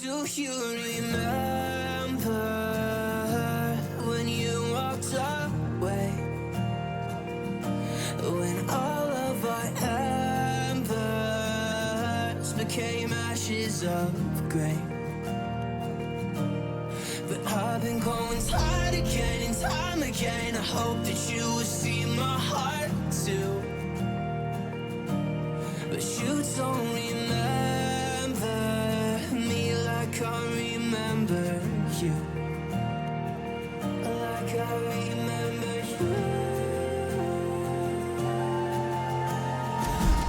Do you remember when you walked away? When all of our embers became ashes of grey. But I've been going time again and time again. I hope that you will see my heart too. But you don't remember me like I remember you. Like I remember you.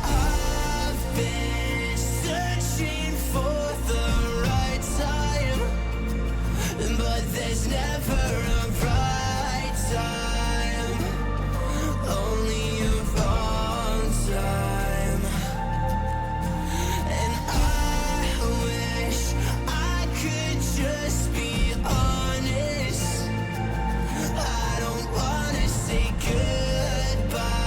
I've been searching for the right time, but there's never a right time, only a wrong time. And I wish I could just be honest. I don't wanna say goodbye.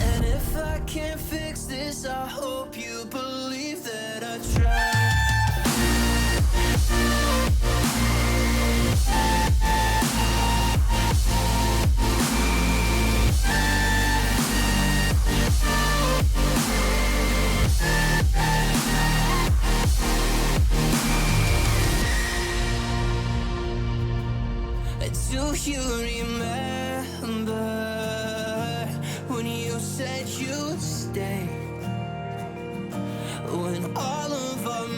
And if I can't fix this, I hope you believe that I tried. Do you remember when you said you'd stay? When all of our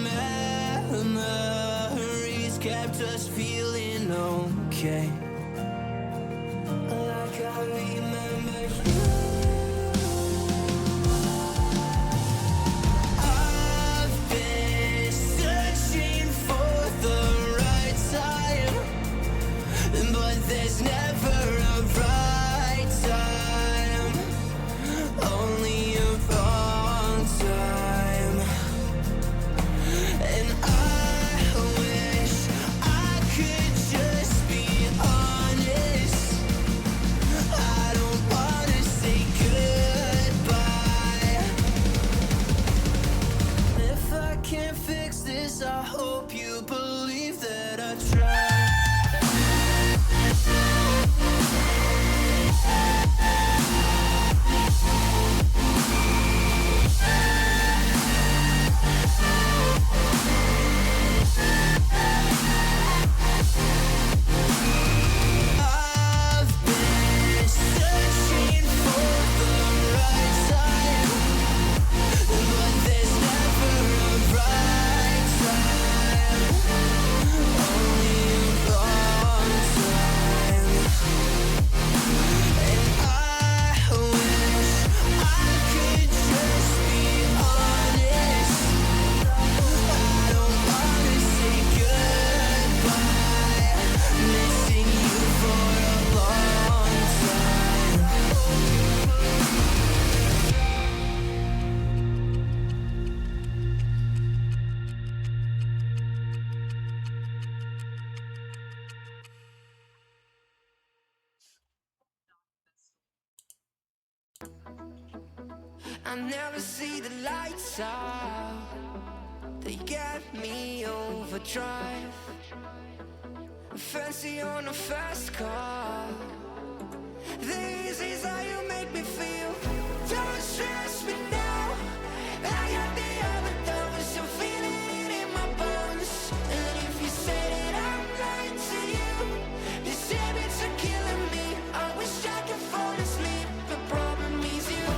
memories kept us feeling okay. Like I remember you. I've been searching for the right time, but there's never a right time, only a wrong time. And I wish I could just be honest. I don't wanna say goodbye. If I can't fix this, I hope you believe that I tried. I've been searching for the right time, but there's never a right time, only a wrong time. And I wish I could just be honest. I don't wanna say goodbye. Missing you for a long time. I never see the lights out. They get me overdrive. Fancy on a fast car. This is how you make me feel. Don't stress me now. I got the overdose. I'm feeling it in my bones. And if you say that I'm lying to you, these habits are killing me. I wish I could fall asleep. The problem is you.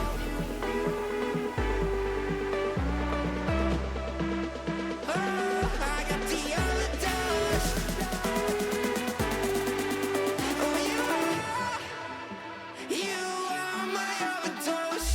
Oh, I got the overdose. Oh, you are my overdose.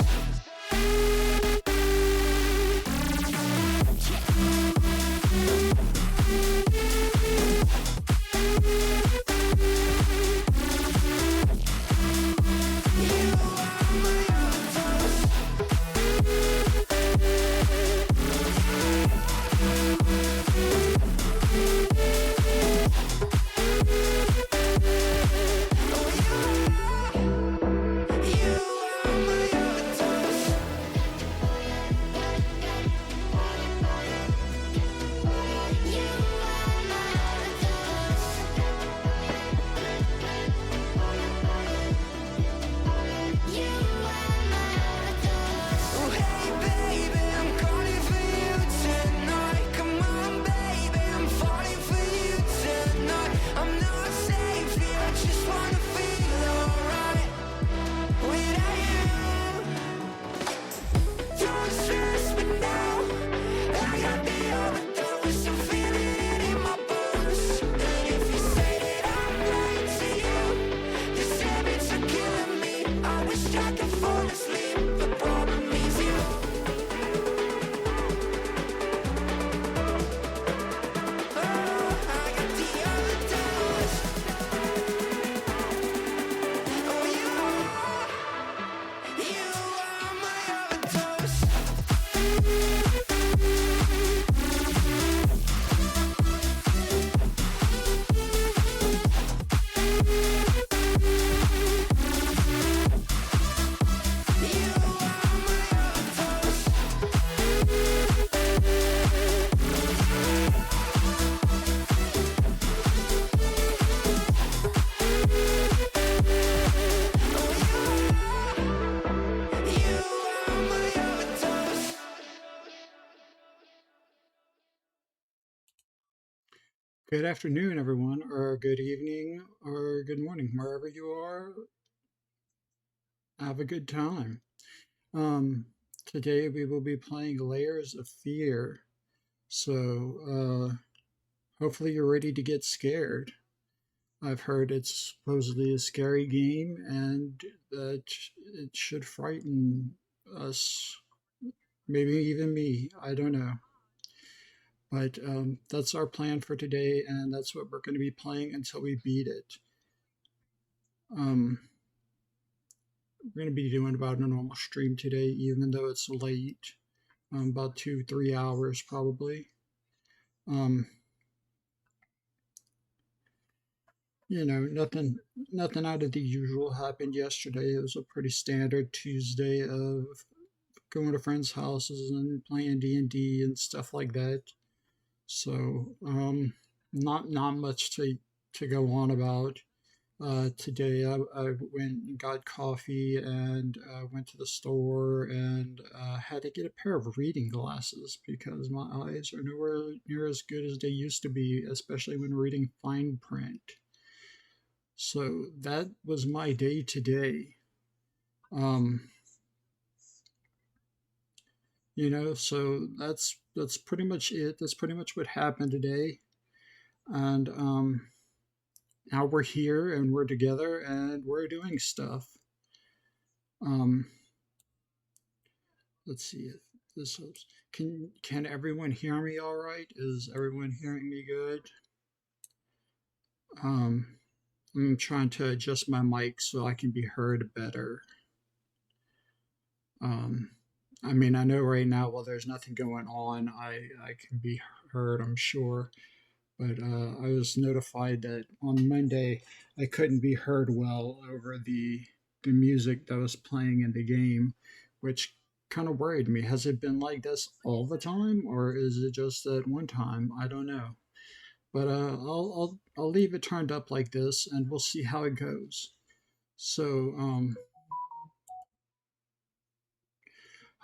Good afternoon, everyone, or good evening, or good morning, wherever you are. Have a good time. Um, Today we will be playing Layers of Fear. So, hopefully you're ready to get scared. I've heard it's supposedly a scary game and that it should frighten us, maybe even me. I don't know. But that's our plan for today, and that's what we're going to be playing until we beat it. Um, We're going to be doing about a normal stream today, even though it's late, about 2, 3 hours probably. Um, nothing out of the usual happened yesterday. It was a pretty standard Tuesday of going to friends' houses and playing D&D and stuff like that. So, not much to go on about. Today I went and got coffee and went to the store and had to get a pair of reading glasses because my eyes are nowhere near as good as they used to be, especially when reading fine print. So that was my day today. Um, so that's pretty much it. That's pretty much what happened today. And now we're here and we're together and we're doing stuff. Um, Let's see if this helps. Can everyone hear me all right? Is everyone hearing me good? Um, I'm trying to adjust my mic so I can be heard better. Um, I mean, I know right now, while there's nothing going on, I can be heard, I'm sure. But I was notified that on Monday I couldn't be heard well over the music that was playing in the game, which kind of worried me. Has it been like this all the time, or is it just at one time? I don't know. But I'll leave it turned up like this, and we'll see how it goes. So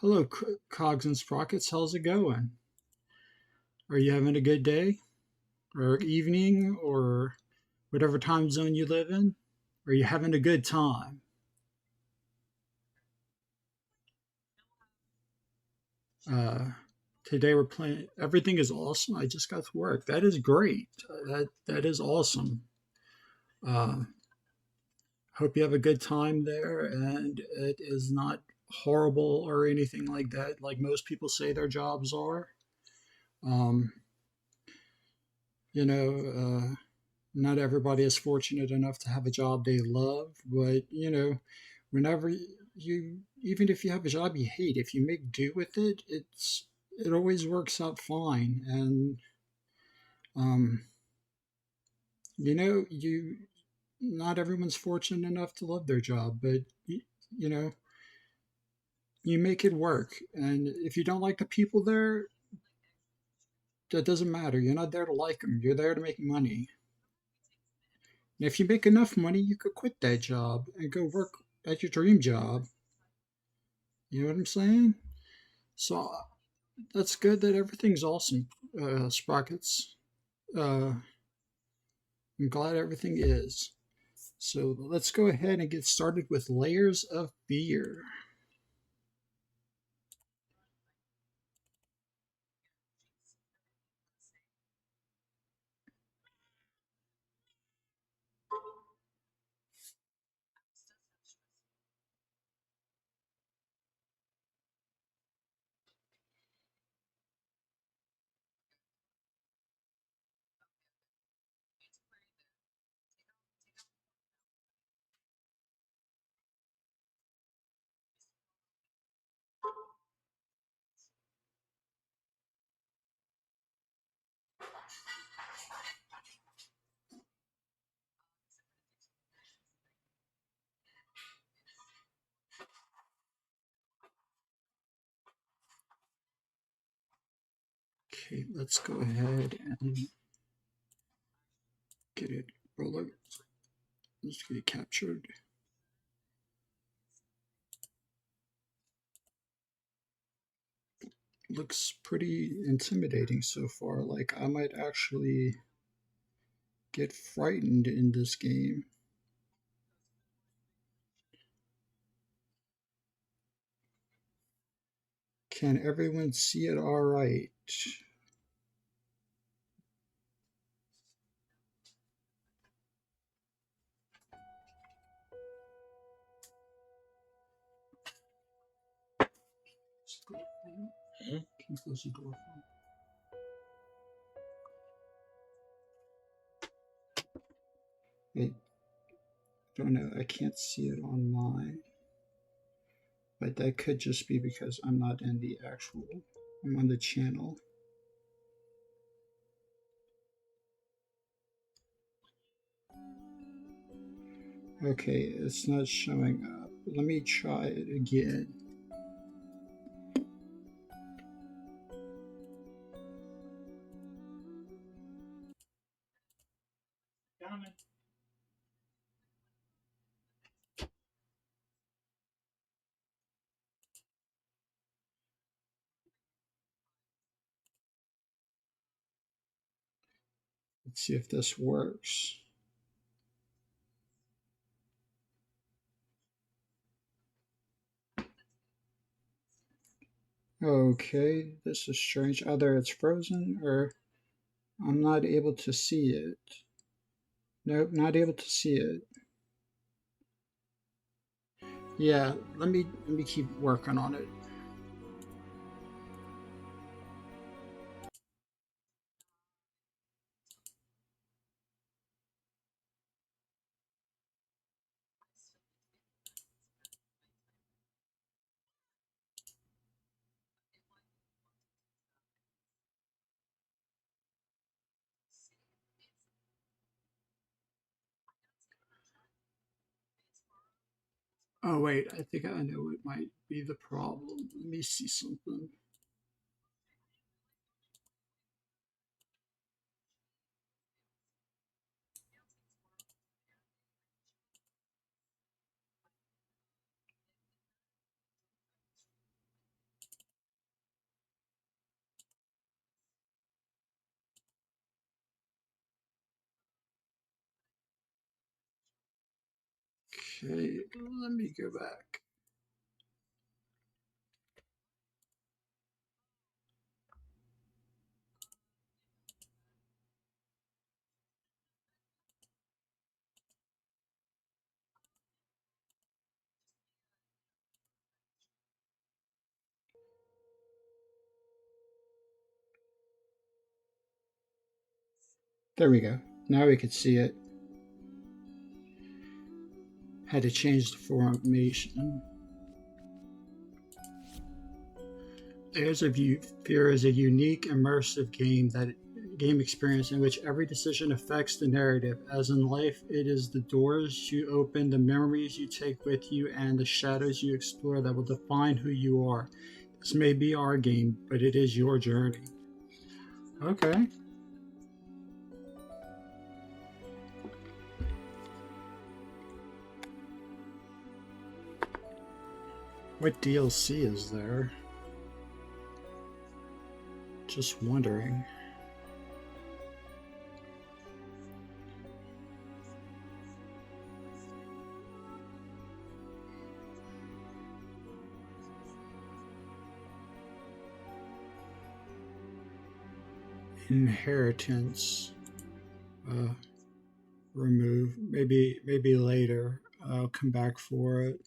hello, Cogs and Sprockets. How's it going? Are you having a good day, or evening, or whatever time zone you live in? Are you having a good time? Uh, Today we're playing. Everything is awesome. I just got to work. That is great. That is awesome. Uh, Hope you have a good time there, and it is not horrible or anything like that, like most people say their jobs are. Um, you know, Not everybody is fortunate enough to have a job they love, but whenever even if you have a job you hate, if you make do with it, it always works out fine. And um, you know, you not everyone's fortunate enough to love their job, but you know, you make it work. And if you don't like the people there, that doesn't matter. You're not there to like them. You're there to make money. And if you make enough money, you could quit that job and go work at your dream job. You know what I'm saying? So that's good that everything's awesome, Sprockets. Uh, I'm glad everything is. So let's go ahead and get started with Layers of Fear. Okay, let's go ahead and get it rolling. Let's get it captured. Looks pretty intimidating so far. Like I might actually get frightened in this game. Can everyone see it all right? Can you close the door for me? I don't know. I can't see it on mine. But that could just be because I'm not in the actual, I'm on the channel. Okay, it's not showing up. Let me try it again. Let's see if this works. Okay, this is strange. Either it's frozen or I'm not able to see it. Nope, not able to see it. Yeah, let me keep working on it. Oh wait, I think I know what might be the problem. Let me see something. Okay, let me go back. There we go. Now we can see it. Had to change the formation. Fear is a unique, immersive game experience in which every decision affects the narrative. As in life, it is the doors you open, the memories you take with you, and the shadows you explore that will define who you are. This may be our game, but it is your journey. Okay. What DLC is there? Just wondering. Inheritance. Remove. Maybe later. I'll come back for it.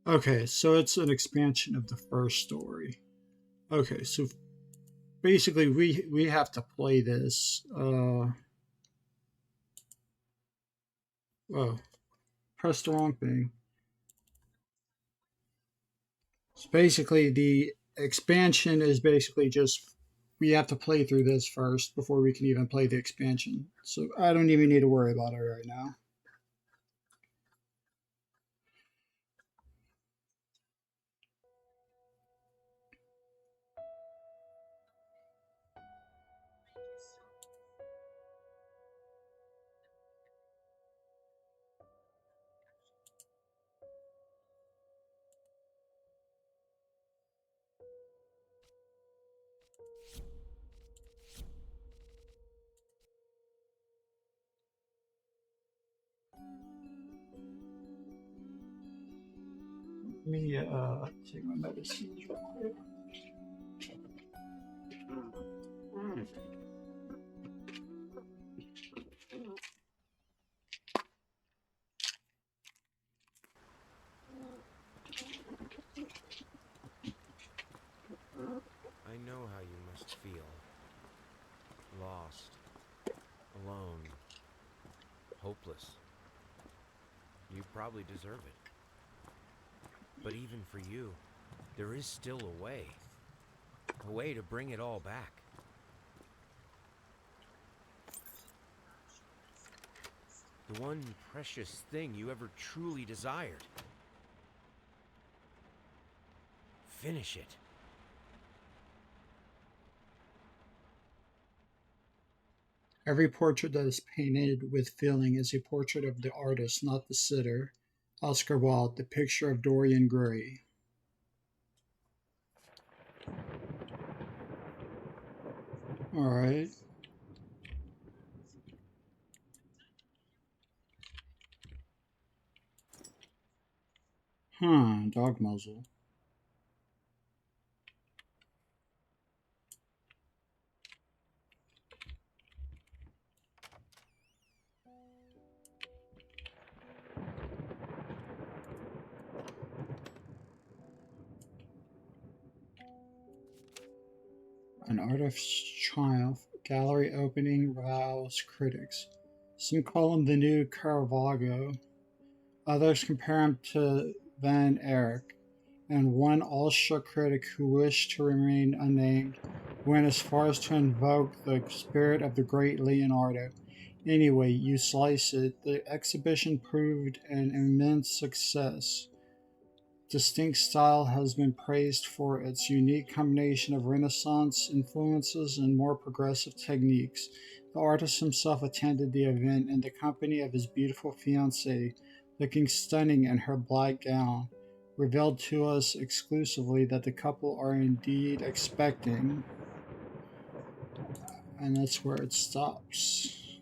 Okay, so it's an expansion of the first story. Okay, so basically we have to play this. Oh, press the wrong thing. So basically, the expansion is basically just we have to play through this first before we can even play the expansion. So I don't even need to worry about it right now. Let me take my medicines real quick. I know how you must feel. Lost. Alone. Hopeless. You probably deserve it. But even for you, there is still a way. A way to bring it all back. The one precious thing you ever truly desired. Finish it. Every portrait that is painted with feeling is a portrait of the artist, not the sitter. Oscar Wilde, The Picture of Dorian Gray. All right. Dog muzzle. An Artist's Triumph gallery opening rows critics. Some call him the new Caravaggio, others compare him to Van Eyck, and one awestruck critic who wished to remain unnamed went as far as to invoke the spirit of the great Leonardo. Anyway, you slice it, the exhibition proved an immense success. Distinct style has been praised for its unique combination of Renaissance influences and more progressive techniques. The artist himself attended the event in the company of his beautiful fiancée, looking stunning in her black gown, revealed to us exclusively that the couple are indeed expecting. And that's where it stops.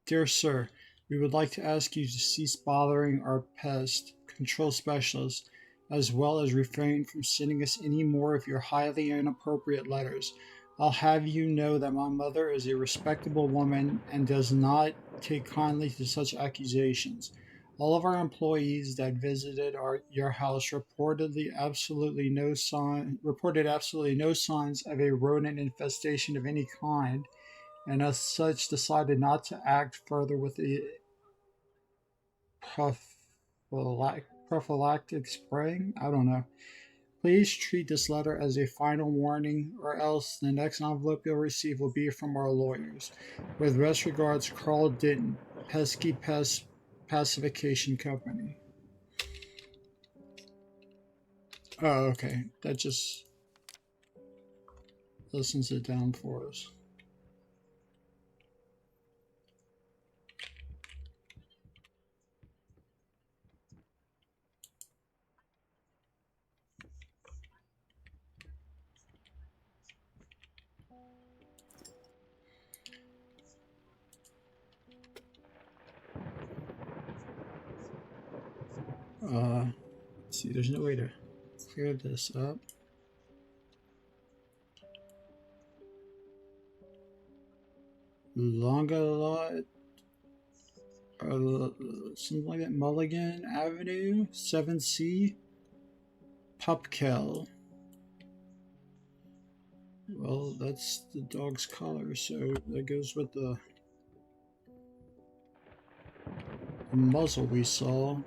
Dear Sir, we would like to ask you to cease bothering our pest control specialist, as well as refrain from sending us any more of your highly inappropriate letters. I'll have you know that my mother is a respectable woman and does not take kindly to such accusations. All of our employees that visited your house reported absolutely no signs of a rodent infestation of any kind, and as such decided not to act further with the prophylactic spraying. I don't know. Please treat this letter as a final warning, or else the next envelope you'll receive will be from our lawyers. With best regards, Carl Denton, Pesky Pest Pacification Company. Oh, okay. That just listens it down for us. Let's see, there's no way to clear this up. Longalot, something like that. Mulligan Avenue, 7C, Pupkel. Well, that's the dog's color, so that goes with the muzzle we saw.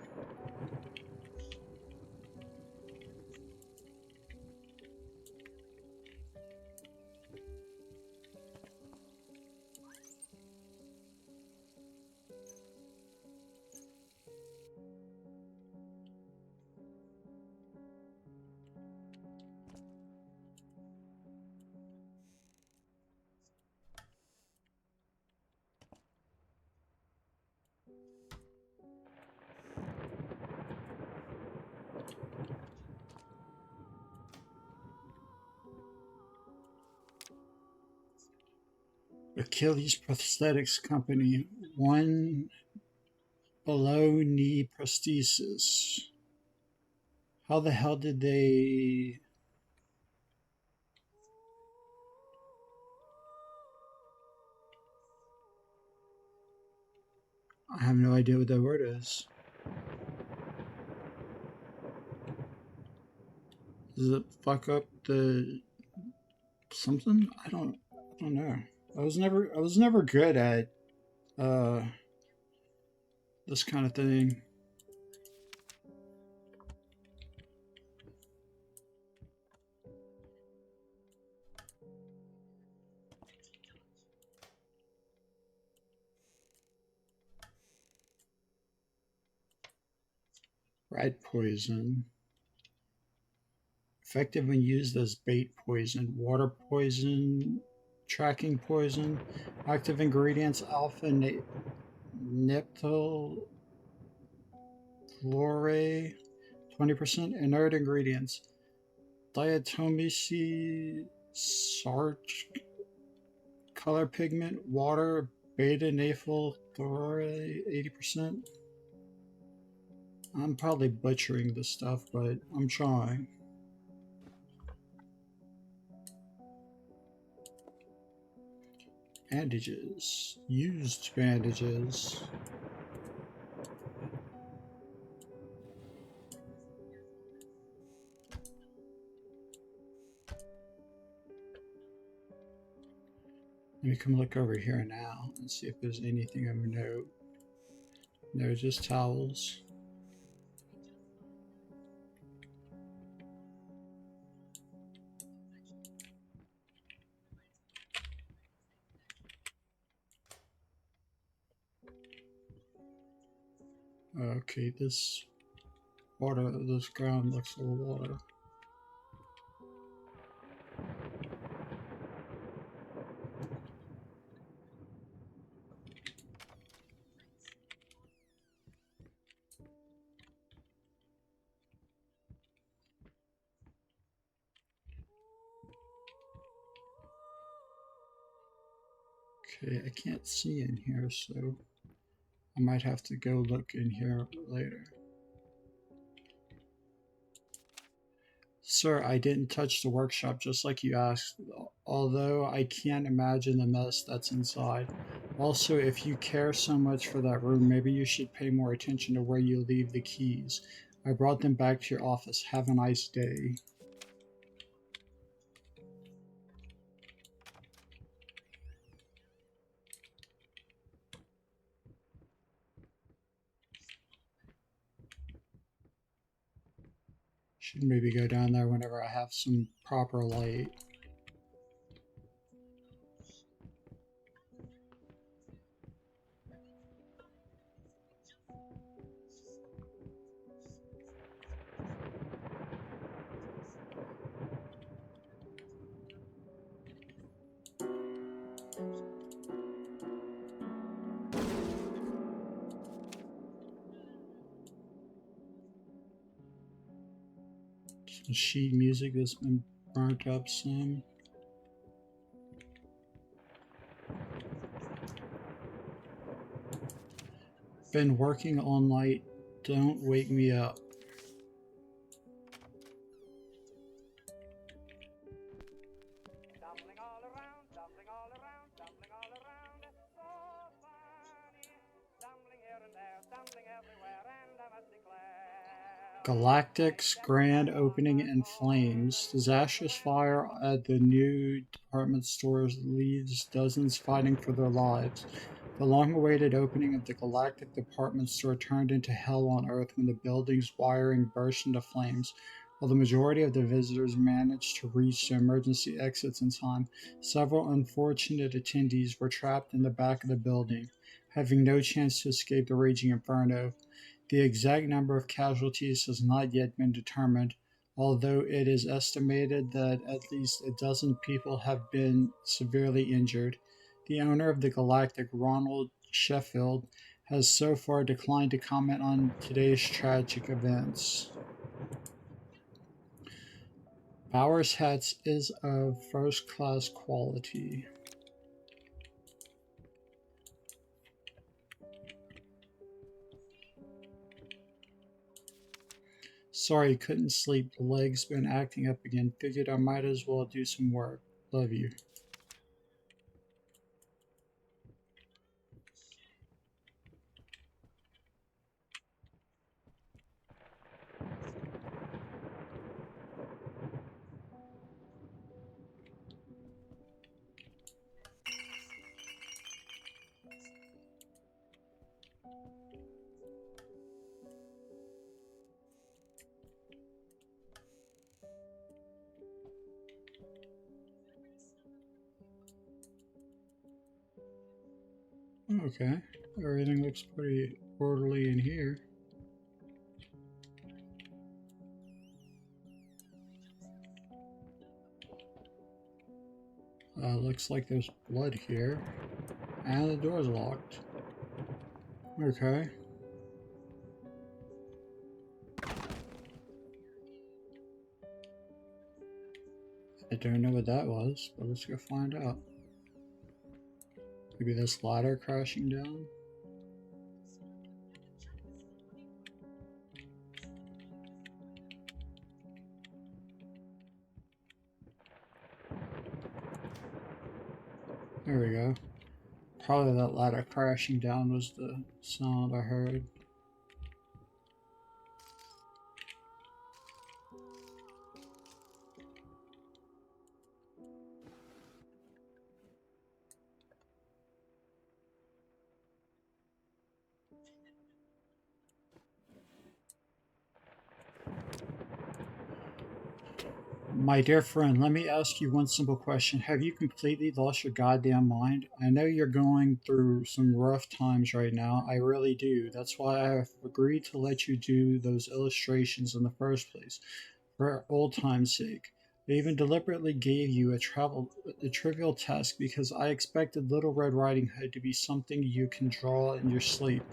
Achilles Prosthetics Company. One below knee prosthesis. How the hell did they... I have no idea what that word is. Does it fuck up the something? I don't know. I was never good at this kind of thing. Rat poison. Effective when used as bait poison. Water poison. Tracking poison. Active ingredients: alpha niptyl chlorate. 20%. Inert ingredients: diatomycin, sarch, color pigment, water, beta naphthyl chlorate. 80%. I'm probably butchering this stuff, but I'm trying. Bandages. Used bandages. Let me come look over here now and see if there's anything of note. No, just towels. Okay, this ground looks full of water. Okay, I can't see in here, so I might have to go look in here later. Sir, I didn't touch the workshop just like you asked, although I can't imagine the mess that's inside. Also, if you care so much for that room, maybe you should pay more attention to where you leave the keys. I brought them back to your office. Have a nice day. Should maybe go down there whenever I have some proper light. Some sheet music that's been burnt up some. Been working all night. Don't wake me up. Tumbling all around, tumbling all around, tumbling all around. So funny. Tumbling here and there, tumbling everywhere, and I must declare. Galactic's grand opening in flames. Disastrous fire at the new department store leaves dozens fighting for their lives. The long-awaited opening of the Galactic department store turned into hell on Earth when the building's wiring burst into flames. While the majority of the visitors managed to reach their emergency exits in time, several unfortunate attendees were trapped in the back of the building, having no chance to escape the raging inferno. The exact number of casualties has not yet been determined, although it is estimated that at least a dozen people have been severely injured. The owner of the Galactic, Ronald Sheffield, has so far declined to comment on today's tragic events. Bowers Hats is of first-class quality. Sorry, couldn't sleep. The leg's been acting up again. Figured I might as well do some work. Love you. Okay, everything looks pretty orderly in here. Looks like there's blood here. And the door's locked. Okay. I don't know what that was, but let's go find out. Maybe this ladder crashing down? There we go. Probably that ladder crashing down was the sound I heard. My dear friend, let me ask you one simple question. Have you completely lost your goddamn mind? I know you're going through some rough times right now. I really do. That's why I have agreed to let you do those illustrations in the first place, for old time's sake. I even deliberately gave you a trivial task because I expected Little Red Riding Hood to be something you can draw in your sleep.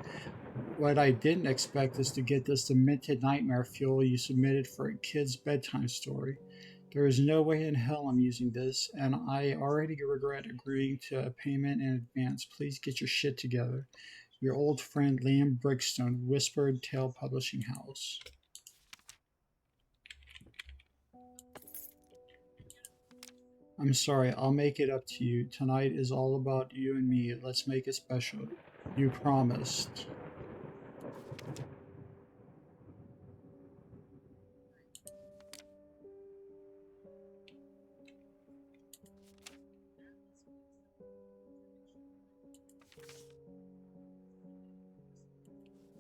What I didn't expect is to get this demented nightmare fuel you submitted for a kid's bedtime story. There is no way in hell I'm using this, and I already regret agreeing to a payment in advance. Please get your shit together. Your old friend Liam Brickstone, Whispered Tale Publishing House. I'm sorry, I'll make it up to you. Tonight is all about you and me. Let's make it special. You promised.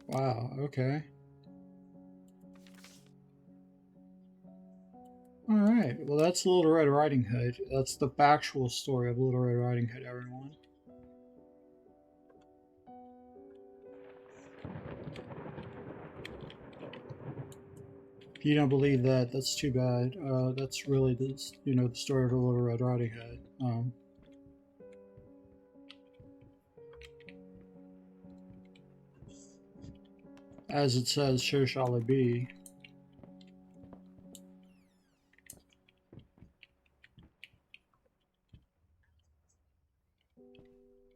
Wow, okay. Alright, well that's Little Red Riding Hood. That's the factual story of Little Red Riding Hood, everyone. If you don't believe that, that's too bad. That's really the story of the Little Red Riding Hood. As it says, so shall it be.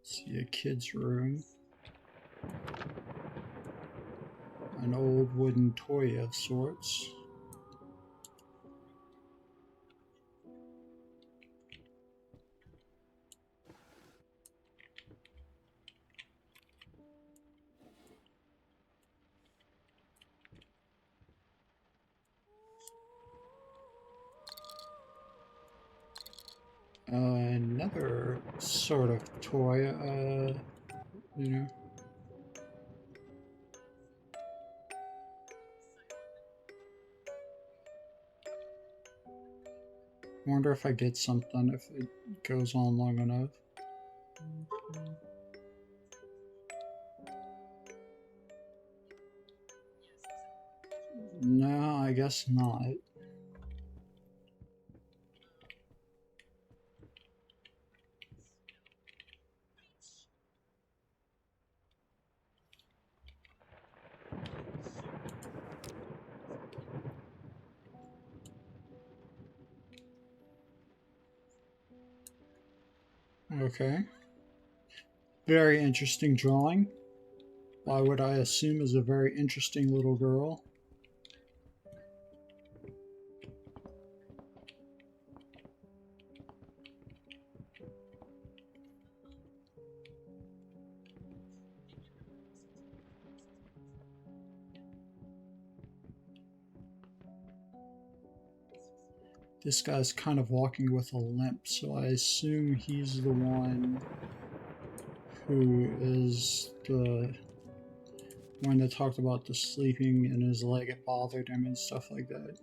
See a kid's room. An old wooden toy of sorts. Another sort of toy, you know. Wonder if I get something if it goes on long enough. No, I guess not. Okay. Very interesting drawing. By what I assume is a very interesting little girl. This guy's kind of walking with a limp, so I assume he's the one who is the one that talked about the sleeping and his leg, it bothered him and stuff like that.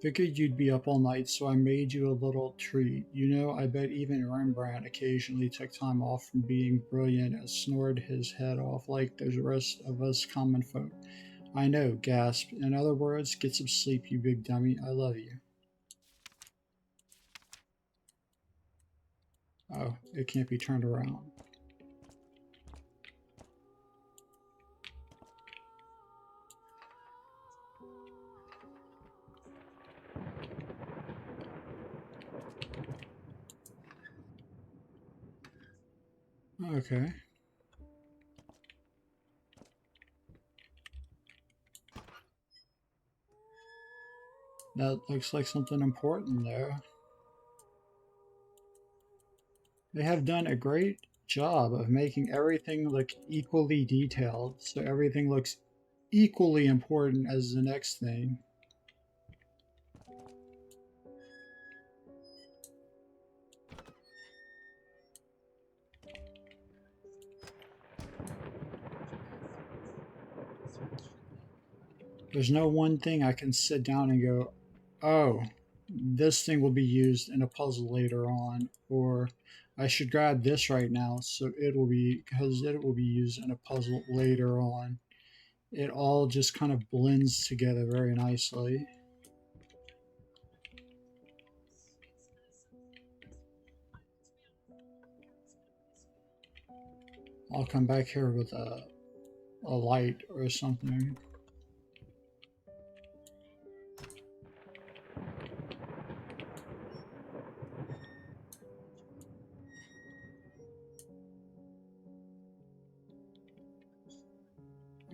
Figured you'd be up all night, so I made you a little treat. You know, I bet even Rembrandt occasionally took time off from being brilliant and snored his head off like the rest of us common folk. I know, gasped. In other words, get some sleep, you big dummy. I love you. Oh, it can't be turned around. Okay. That looks like something important there. They have done a great job of making everything look equally detailed, so everything looks equally important as the next thing. There's no one thing I can sit down and go, oh, this thing will be used in a puzzle later on, or I should grab this right now so it will be, because it will be used in a puzzle later on. It all just kind of blends together very nicely. I'll come back here with a light or something.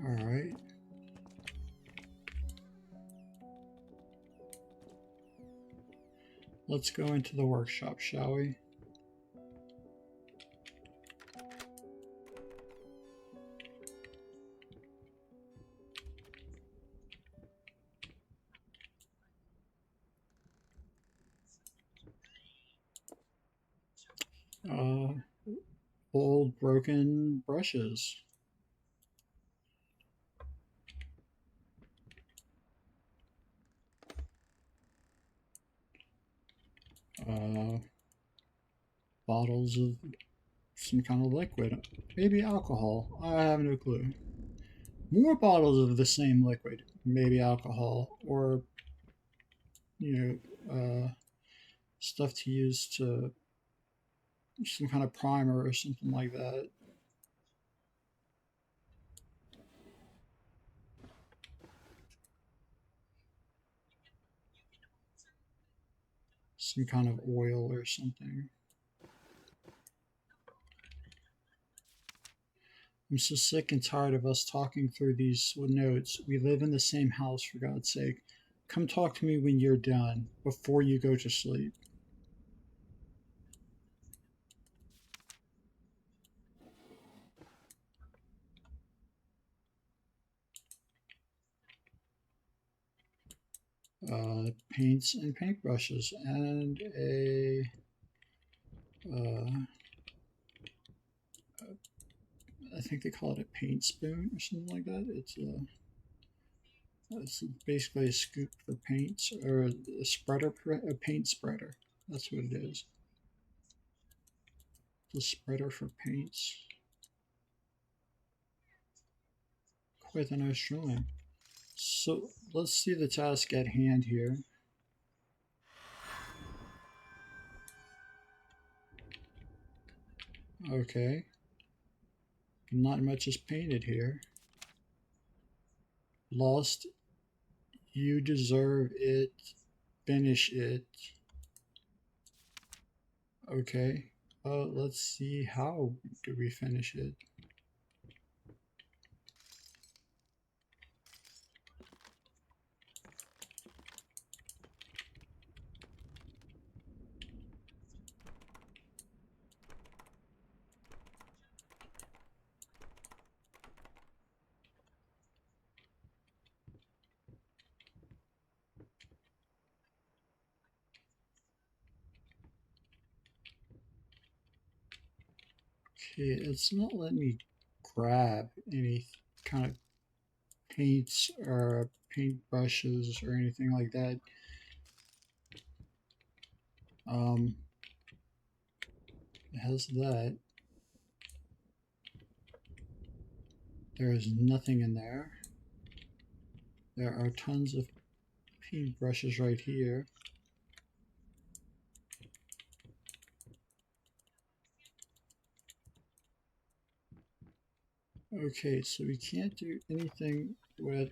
All right. Let's go into the workshop, shall we? Old broken brushes. Bottles of some kind of liquid. Maybe alcohol. I have no clue. More bottles of the same liquid. Maybe alcohol. Or, stuff to use to some kind of primer or something like that. Some kind of oil or something. I'm so sick and tired of us talking through these notes. We live in the same house, for God's sake. Come talk to me when you're done, before you go to sleep. Paints and paintbrushes, and I think they call it a paint spoon or something like that. It's basically a scoop for paints, or a spreader, a paint spreader. That's what it is. The spreader for paints. Quite a nice drawing. So let's see the task at hand here. Okay. Not much is painted here. Lost. You deserve it. Finish it. Okay. Let's see, how do we finish it? Okay, it's not letting me grab any kind of paints or paint brushes or anything like that. It has that. There is nothing in there. There are tons of paint brushes right here. Okay, so we can't do anything with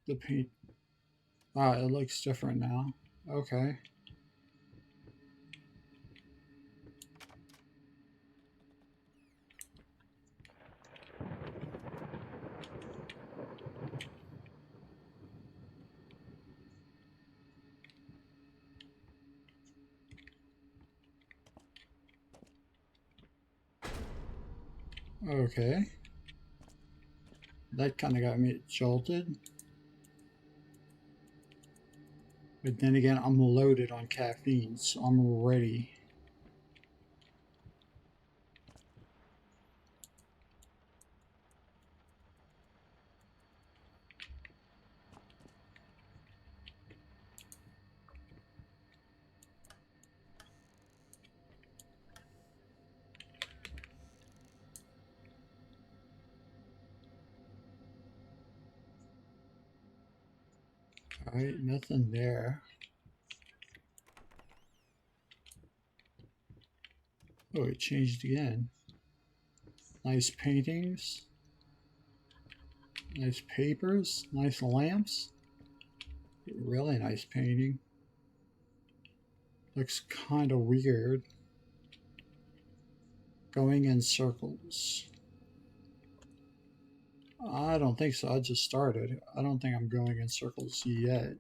the paint. Ah, it looks different now. Okay. Okay. That kind of got me jolted. But then again, I'm loaded on caffeine, so I'm ready. Alright, nothing there. Oh, it changed again. Nice paintings. Nice papers. Nice lamps. Really nice painting. Looks kind of weird. Going in circles. I don't think so. I just started. I don't think I'm going in circles yet.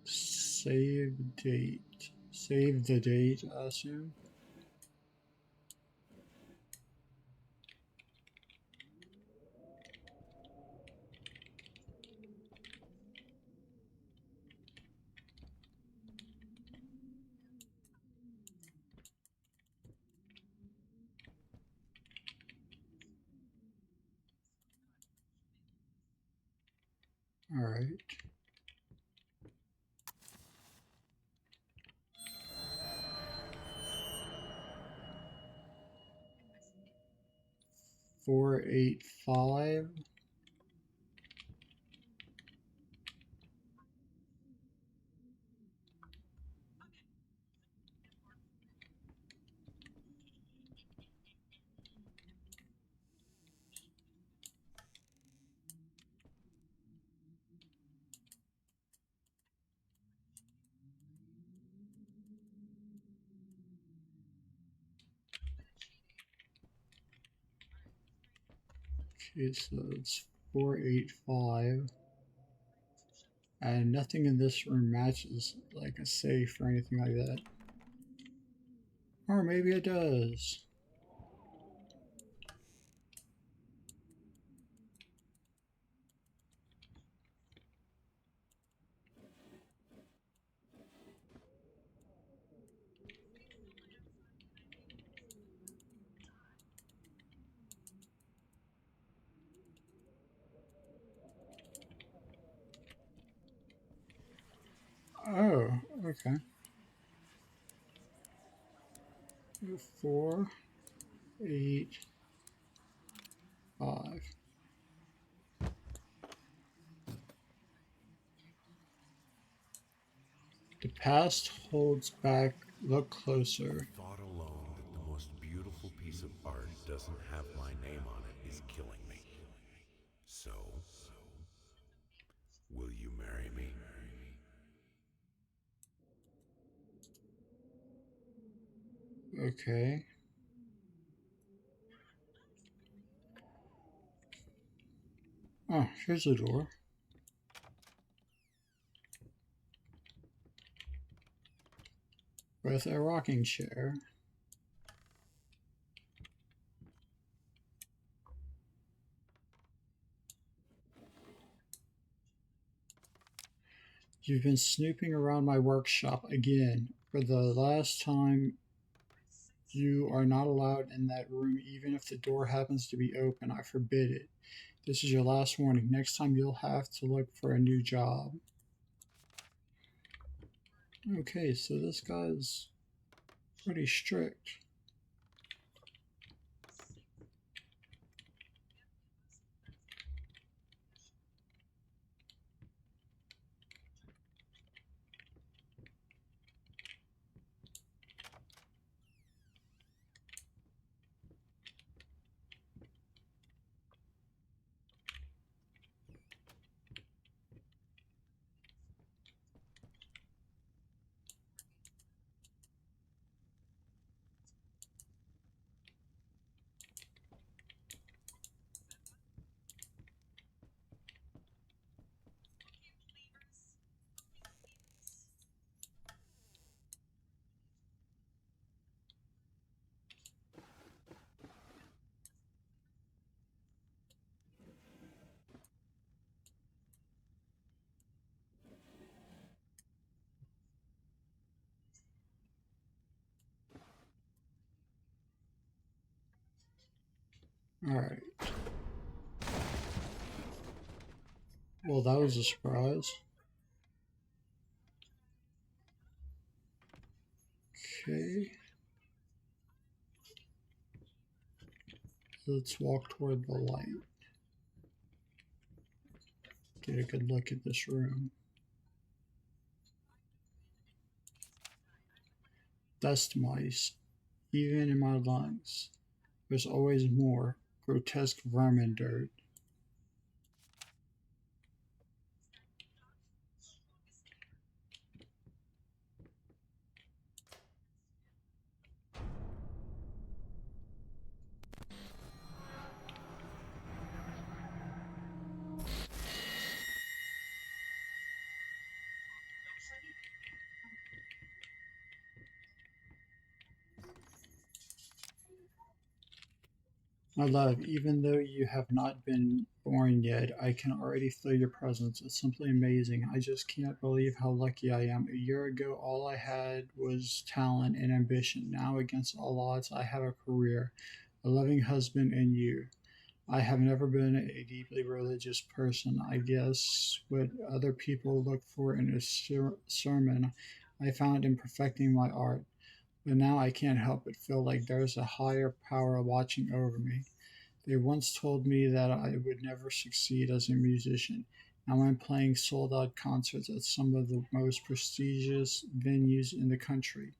Save date. Save the date, I assume. Alright. Four, 8, 5. Okay, so it's 4, 8, 5. And nothing in this room matches like a safe or anything like that. Or maybe it does. Oh, okay. 4, 8, 5. The past holds back. Look closer. Thought alone that the most beautiful piece of art doesn't have my name on it is killing me. So, will you marry me? Okay. Oh, here's a door. With a rocking chair. You've been snooping around my workshop again. For the last time, you are not allowed in that room even if the door happens to be open. I forbid it. This is your last warning. Next time you'll have to look for a new job. Okay, so this guy's pretty strict. Alright. Well, that was a surprise. Okay. Let's walk toward the light. Get a good look at this room. Dust mice, even in my lungs. There's always more. Grotesque vermin dirt. My love, even though you have not been born yet, I can already feel your presence. It's simply amazing. I just can't believe how lucky I am. A year ago, all I had was talent and ambition. Now, against all odds, I have a career, a loving husband, and you. I have never been a deeply religious person. I guess what other people look for in a sermon, I found in perfecting my art. But now I can't help but feel like there's a higher power watching over me. They once told me that I would never succeed as a musician. Now I'm playing sold out concerts at some of the most prestigious venues in the country.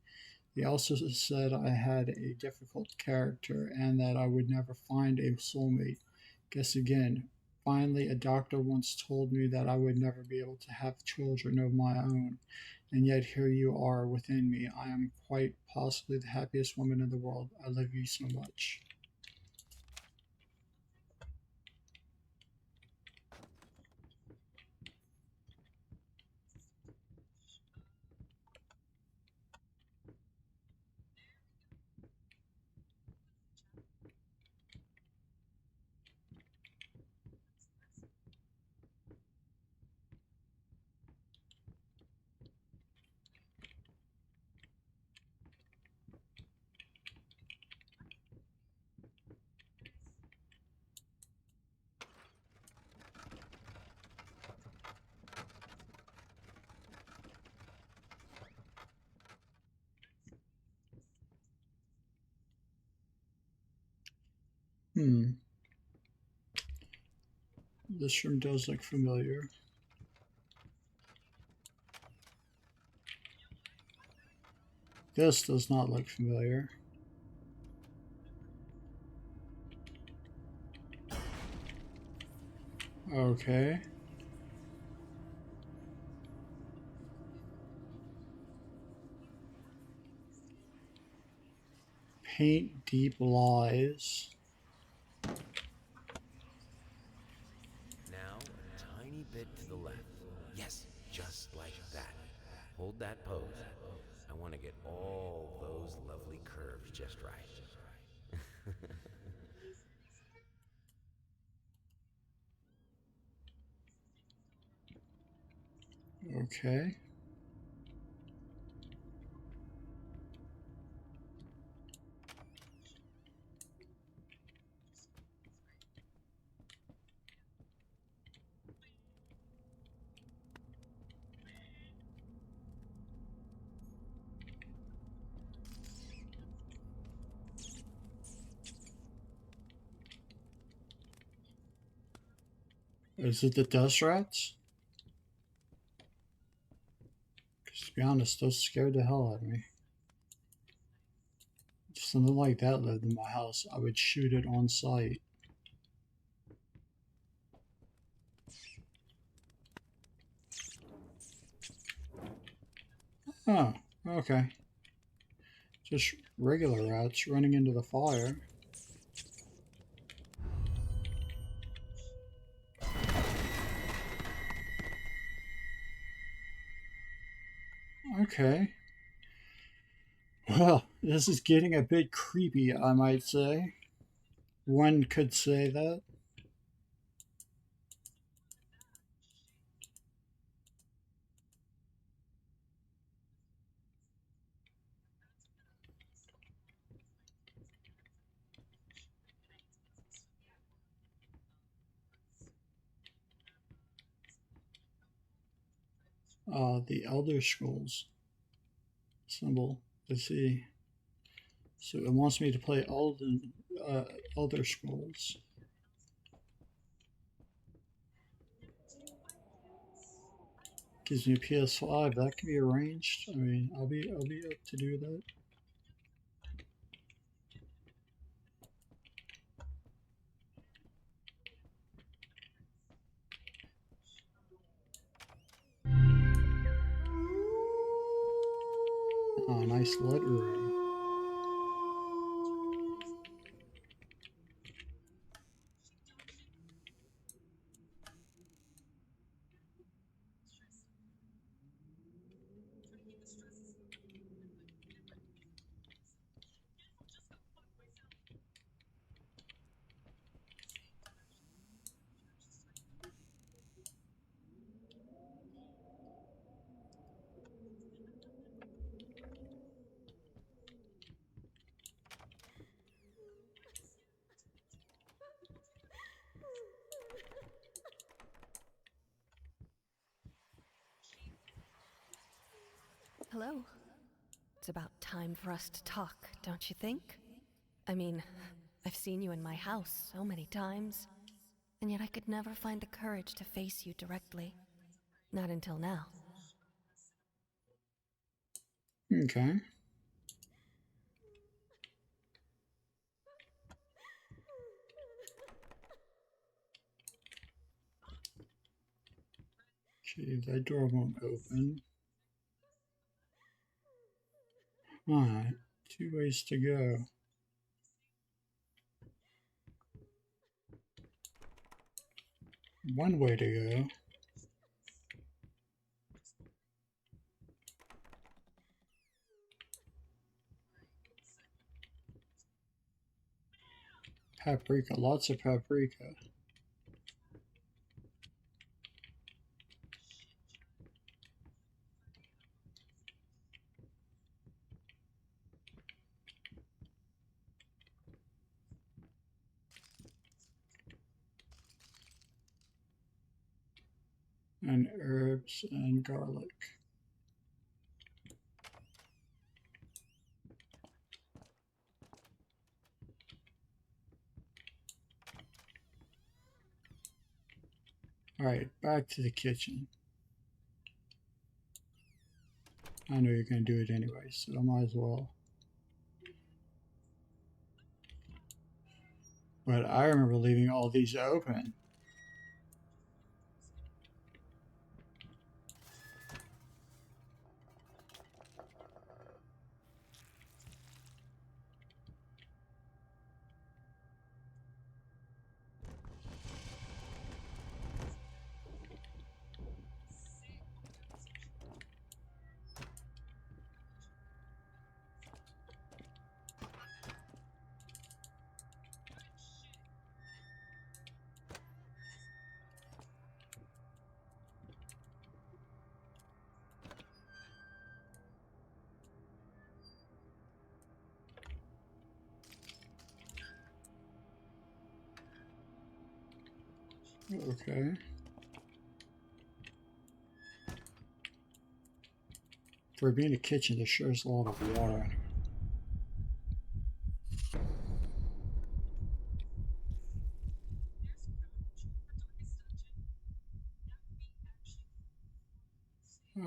They also said I had a difficult character and that I would never find a soulmate. Guess again. Finally, a doctor once told me that I would never be able to have children of my own. And yet here you are within me. I am quite possibly the happiest woman in the world. I love you so much. Hmm. This room does look familiar. This does not look familiar. Okay. Paint deep lies. Now, a tiny bit to the left. Yes, just like that. Hold that pose. I want to get all those lovely curves just right. Okay. Is it the dust rats? 'Cause to be honest, those scared the hell out of me. If something like that lived in my house, I would shoot it on sight. Oh, okay. Just regular rats running into the fire. Okay. Well, this is getting a bit creepy, I might say. One could say that. The Elder Scrolls symbol. Let's see. So it wants me to play Elder Scrolls. Gives me a PS5. That can be arranged. I mean, I'll be up to do that. Oh, nice lettering. Hello. It's about time for us to talk, don't you think? I mean, I've seen you in my house so many times, and yet I could never find the courage to face you directly. Not until now. Okay. Okay, that door won't open. Alright, 2 ways to go. One way to go. Paprika, lots of paprika. And herbs and garlic. Alright, back to the kitchen. I know you're going to do it anyway, so I might as well. But I remember leaving all these open. Okay. For being a kitchen, there sure is a lot of water.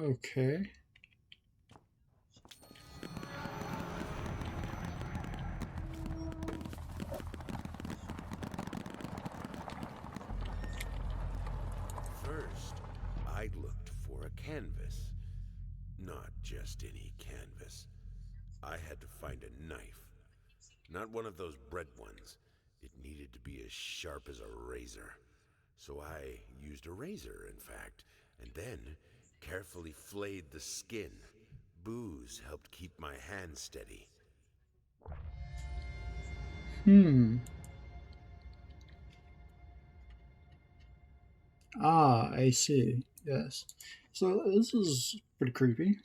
Okay. First, I looked for a canvas. Not just any canvas. I had to find a knife. Not one of those bread ones. It needed to be as sharp as a razor. So I used a razor, in fact, and then carefully flayed the skin. Booze helped keep my hand steady. Hmm. Ah, I see. Yes. So this is pretty creepy.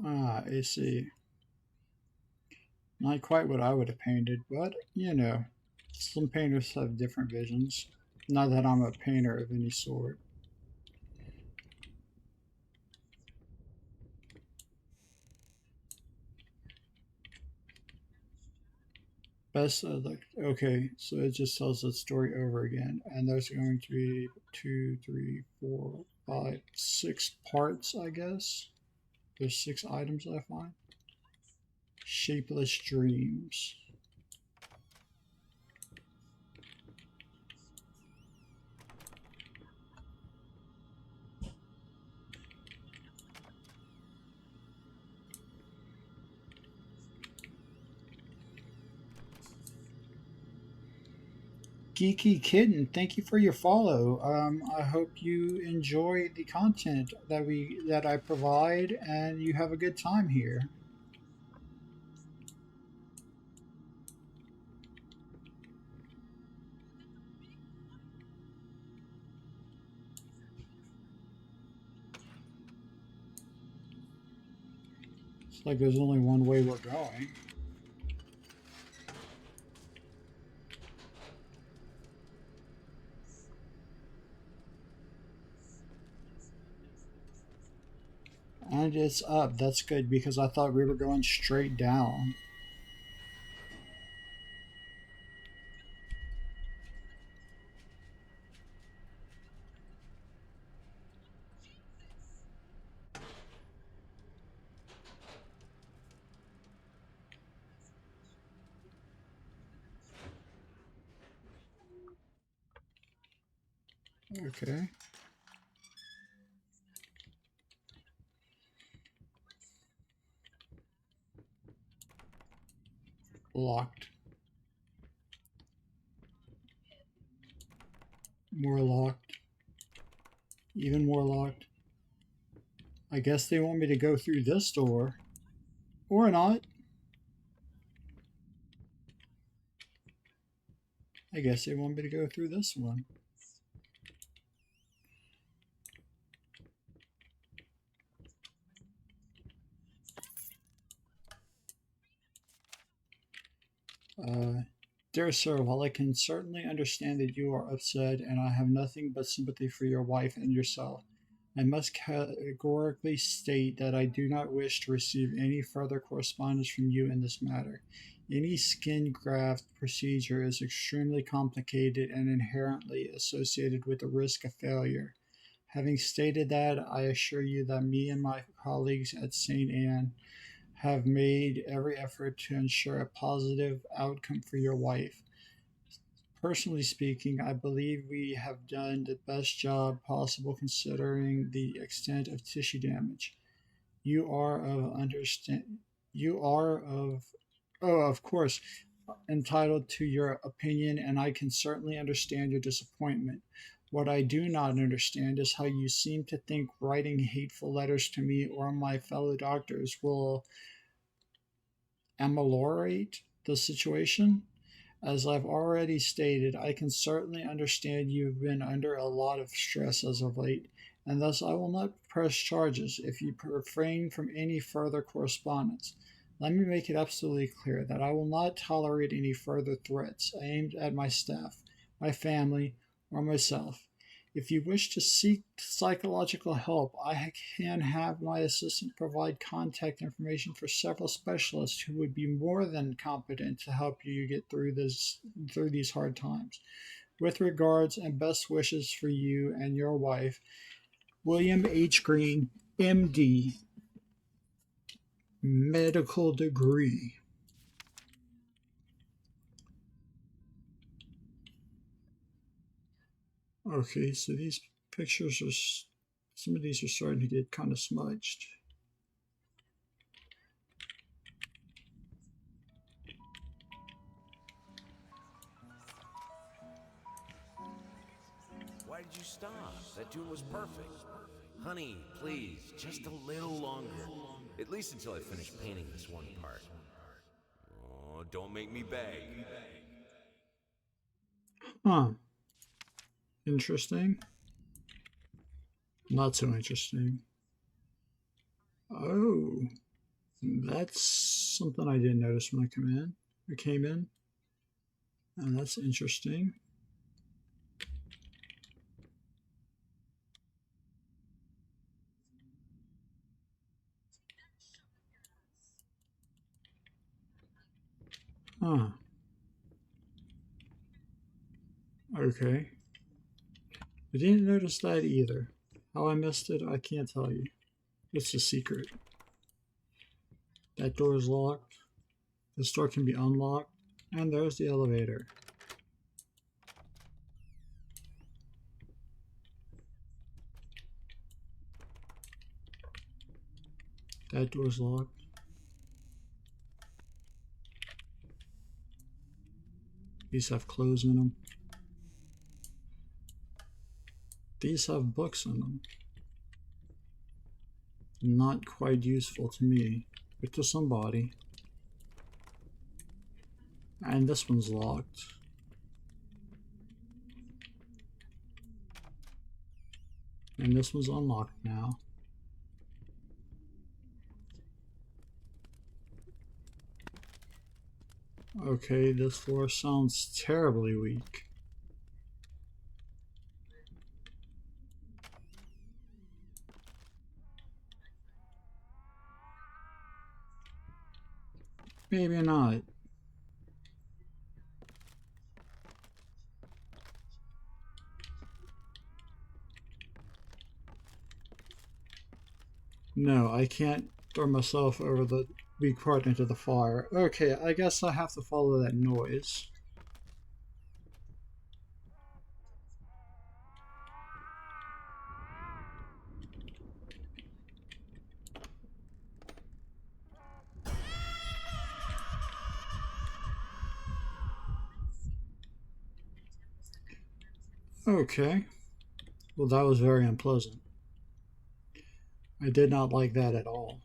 Ah, I see. Not quite what I would have painted, but you know, some painters have different visions. Not that I'm a painter of any sort. Best of the okay, so it just tells the story over again, and there's going to be 6 parts, I guess. There's 6 items I find. Shapeless dreams. Geeky Kitten, thank you for your follow. I hope you enjoy the content that I provide, and you have a good time here. It's like there's only one way we're going. And it's up. That's good because I thought we were going straight down. Okay. Locked. More locked. Even more locked. I guess they want me to go through this door. Or not. I guess they want me to go through this one. Dear sir, while I can certainly understand that you are upset and I have nothing but sympathy for your wife and yourself, I must categorically state that I do not wish to receive any further correspondence from you in this matter. Any skin graft procedure is extremely complicated and inherently associated with the risk of failure. Having stated that, I assure you that me and my colleagues at St. Anne have made every effort to ensure a positive outcome for your wife. Personally speaking, I believe we have done the best job possible considering the extent of tissue damage. You are of understand. You are of. Oh, of course. entitled to your opinion, and I can certainly understand your disappointment. What I do not understand is how you seem to think writing hateful letters to me or my fellow doctors will ameliorate the situation. As I've already stated, I can certainly understand you've been under a lot of stress as of late, and thus I will not press charges if you refrain from any further correspondence. Let me make it absolutely clear that I will not tolerate any further threats aimed at my staff, my family, or myself. If you wish to seek psychological help, I can have my assistant provide contact information for several specialists who would be more than competent to help you get through these hard times. With regards and best wishes for you and your wife, William H. Green, MD, medical degree. Okay, so these pictures are, some of these are starting to get kind of smudged. Why did you stop? That tune was perfect. Honey, please, just a little longer. At least until I finish painting this one part. Oh, don't make me beg. Huh. Interesting. Not so interesting. Oh, that's something I didn't notice when I came in. And that's interesting. Huh. Okay. I didn't notice that either. How I missed it, I can't tell you. It's a secret. That door is locked. This door can be unlocked. And there's the elevator. That door's locked. These have clothes in them. These have books in them. Not quite useful to me, but to somebody. And this one's locked. And this one's unlocked now. Okay, this floor sounds terribly weak. Maybe not. No, I can't throw myself over the weak part into the fire. Okay, I guess I have to follow that noise. Okay. Well, that was very unpleasant. I did not like that at all.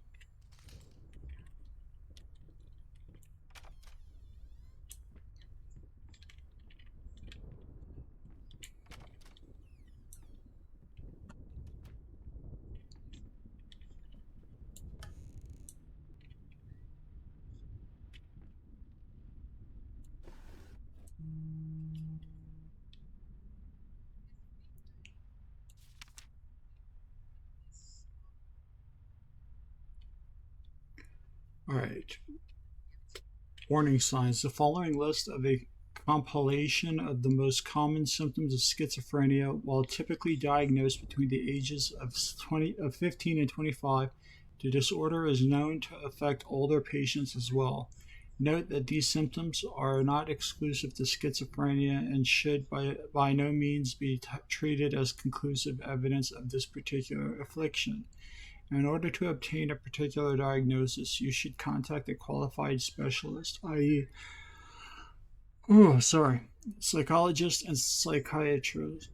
Alright. Warning signs. The following list of a compilation of the most common symptoms of schizophrenia, while typically diagnosed between the ages of 15 and 25, the disorder is known to affect older patients as well. Note that these symptoms are not exclusive to schizophrenia and should by no means be treated as conclusive evidence of this particular affliction. In order to obtain a particular diagnosis, you should contact a qualified specialist, i.e., Oh, sorry. Psychologist and psychiatrist.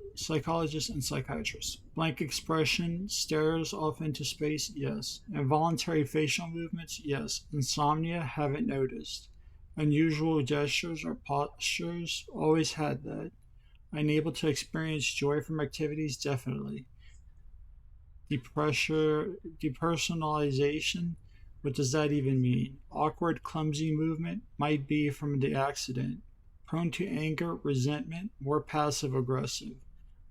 Blank expression, stares off into space, yes. Involuntary facial movements, yes. Insomnia, haven't noticed. Unusual gestures or postures, always had that. Unable to experience joy from activities, definitely. Depersonalization, what does that even mean? Awkward, clumsy movement, might be from the accident. Prone to anger, resentment, more passive aggressive.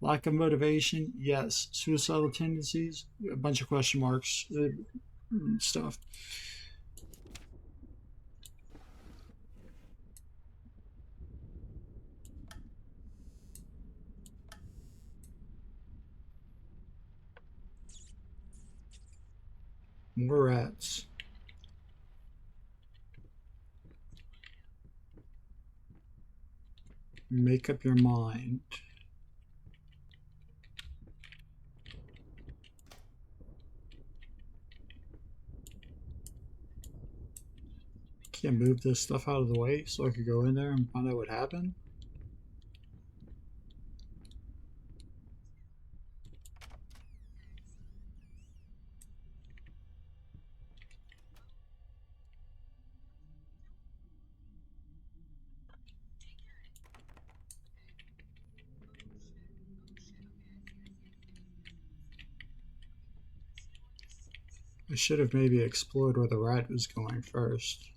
Lack of motivation, yes. Suicidal tendencies, a bunch of question marks, stuff. More rats. Make up your mind. Can't move this stuff out of the way so I could go in there and find out what happened. I should have maybe explored where the rat was going first.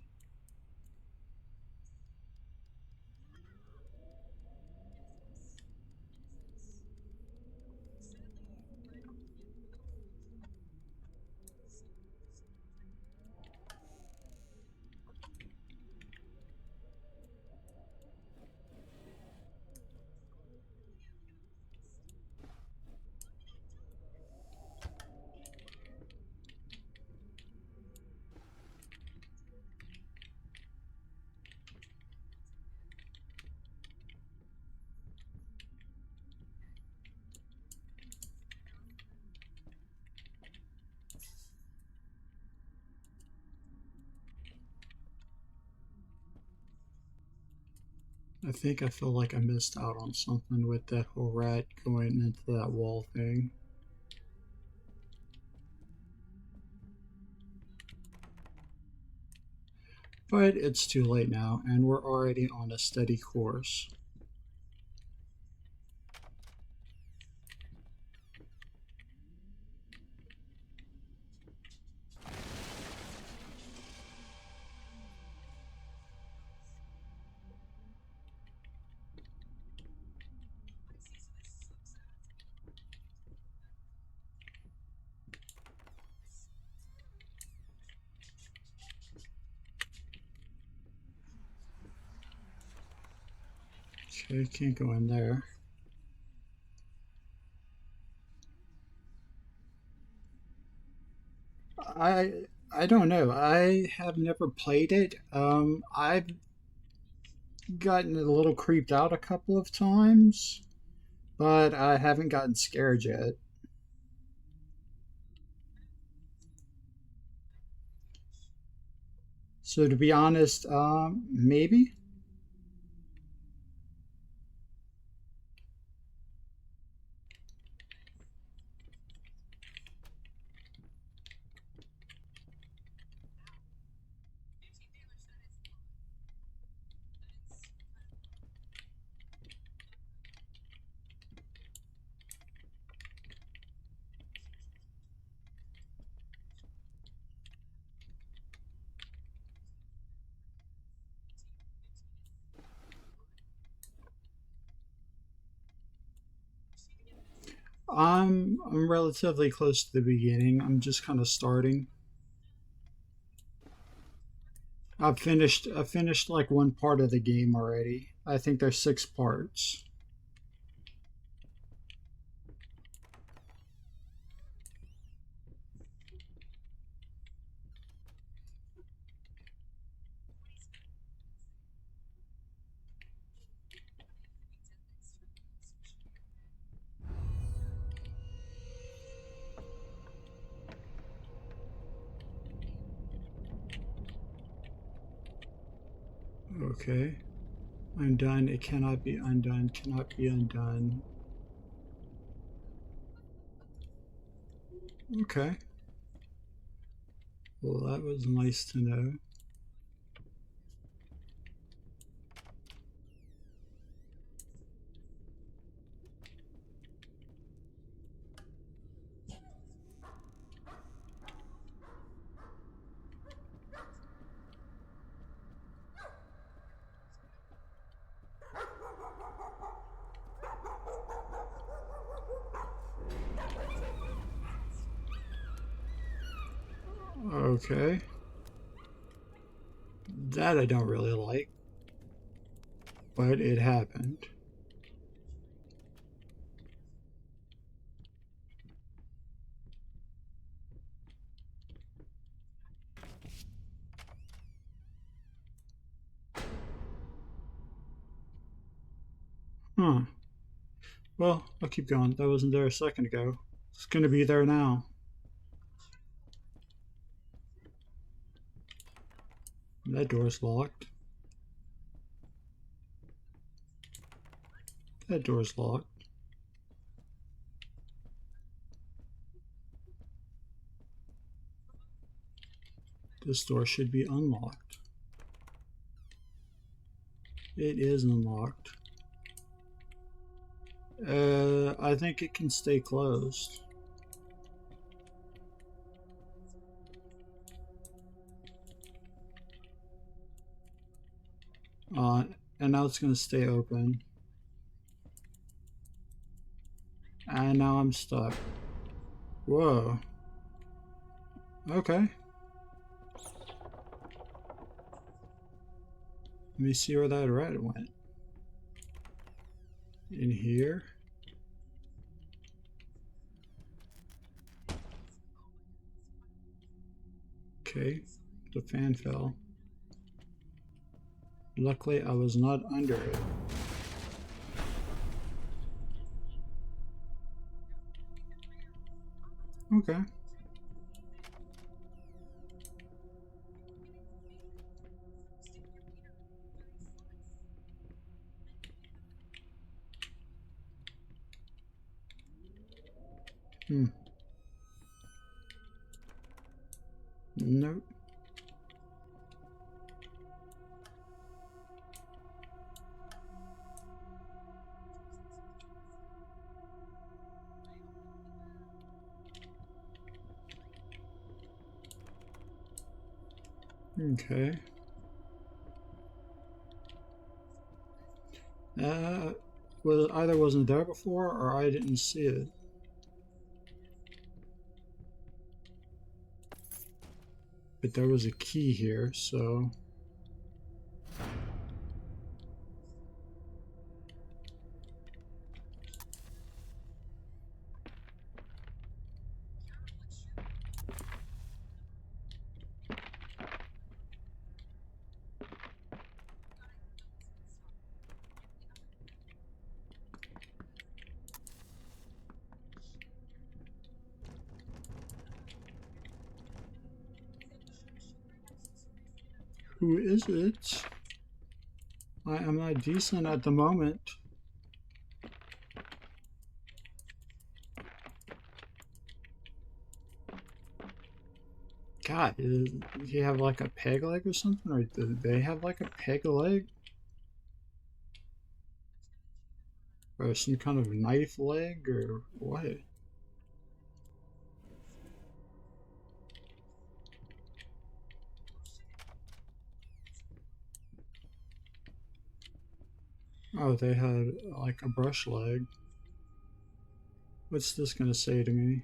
I think I feel like I missed out on something with that whole rat going into that wall thing. But it's too late now, and we're already on a steady course. Okay, can't go in there. I don't know. I have never played it. I've gotten a little creeped out a couple of times, but I haven't gotten scared yet. So to be honest, maybe. I'm relatively close to the beginning. I'm just kind of starting. I've finished like one part of the game already. I think there's 6 parts. Okay. Undone. It cannot be undone. Cannot be undone. Okay. Well, that was nice to know. Okay. That I don't really like. But it happened. Huh. Well, I'll keep going. That wasn't there a second ago. It's gonna be there now. That door's locked. That door's locked. This door should be unlocked. It is unlocked. I think it can stay closed. And now it's gonna stay open. And now I'm stuck. Whoa. Okay. Let me see where that rat went. In here. Okay, the fan fell. Luckily, I was not under it. Okay. Nope. Okay. Well, either wasn't there before or I didn't see it. But there was a key here, so... Who is it? I am not decent at the moment. God, do you have like a peg leg or something? Or do they have like a peg leg? Or some kind of knife leg or what? Oh, they had like a brush leg. What's this gonna say to me?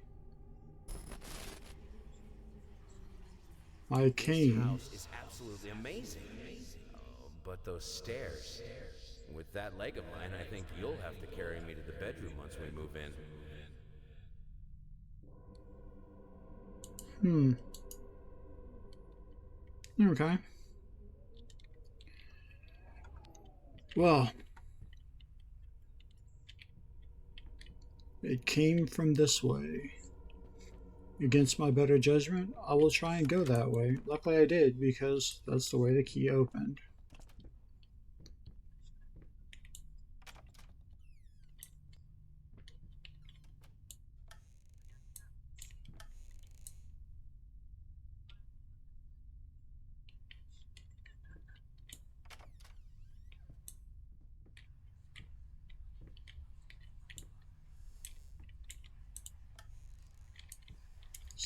My This cane. house is absolutely amazing. Oh, but those stairs. With that leg of mine, I think you'll have to carry me to the bedroom once we move in. Okay. Well, it came from this way. Against my better judgment, I will try and go that way. Luckily I did, because that's the way the key opened.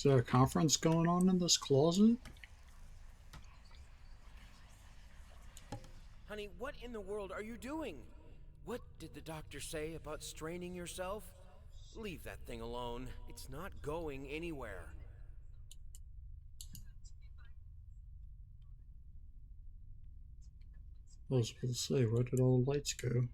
Is there a conference going on in this closet? Honey, what in the world are you doing? What did the doctor say about straining yourself? Leave that thing alone. It's not going anywhere. I was supposed to say, where did all the lights go?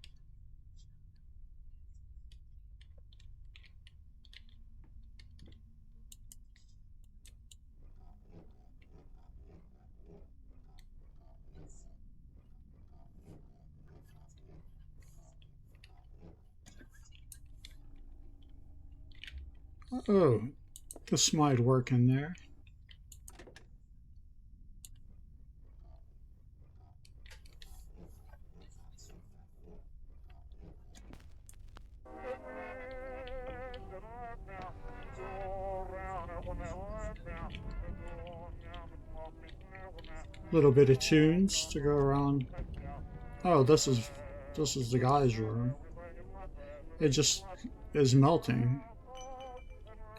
Oh, this might work in there. Little bit of tunes to go around. Oh, this is the guy's room. It just is melting.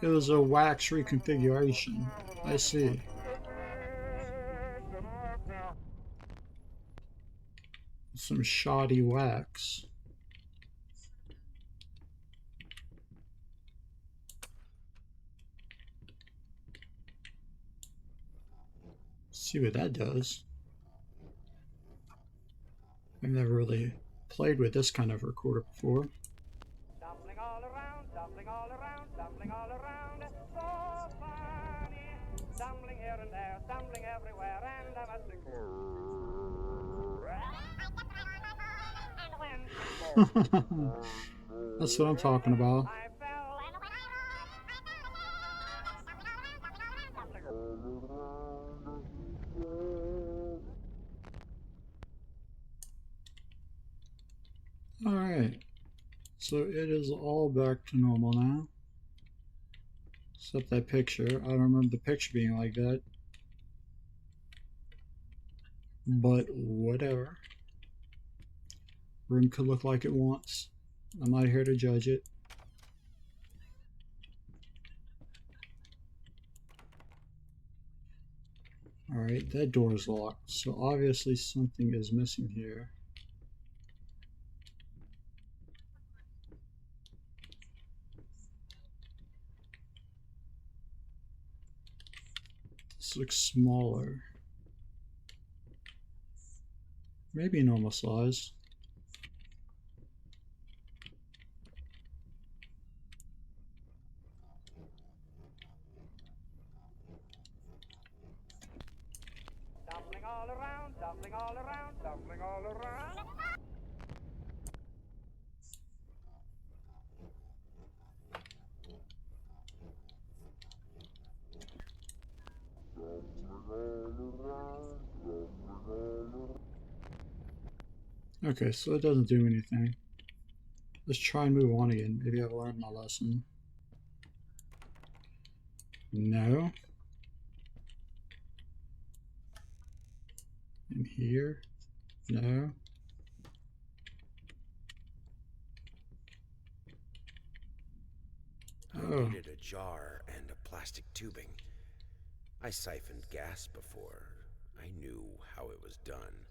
It was a wax reconfiguration. I see. Some shoddy wax. See what that does. I've never really played with this kind of recorder before. Stumbling all around, stumbling all around, stumbling all around. So funny. Stumbling here and there, stumbling everywhere, and I must That's what I'm talking about. I fell. Alright. So it is all back to normal now. Except that picture. I don't remember the picture being like that. But whatever. Room could look like it wants. I'm not here to judge it. Alright, that door is locked. So obviously something is missing here. This looks smaller. Maybe normal size. Stumbling all around, stumbling all around, stumbling all around. Okay, so it doesn't do anything. Let's try and move on again. Maybe I've learned my lesson. No. In here? No. I needed a jar and a plastic tubing. I siphoned gas before. I knew how it was done.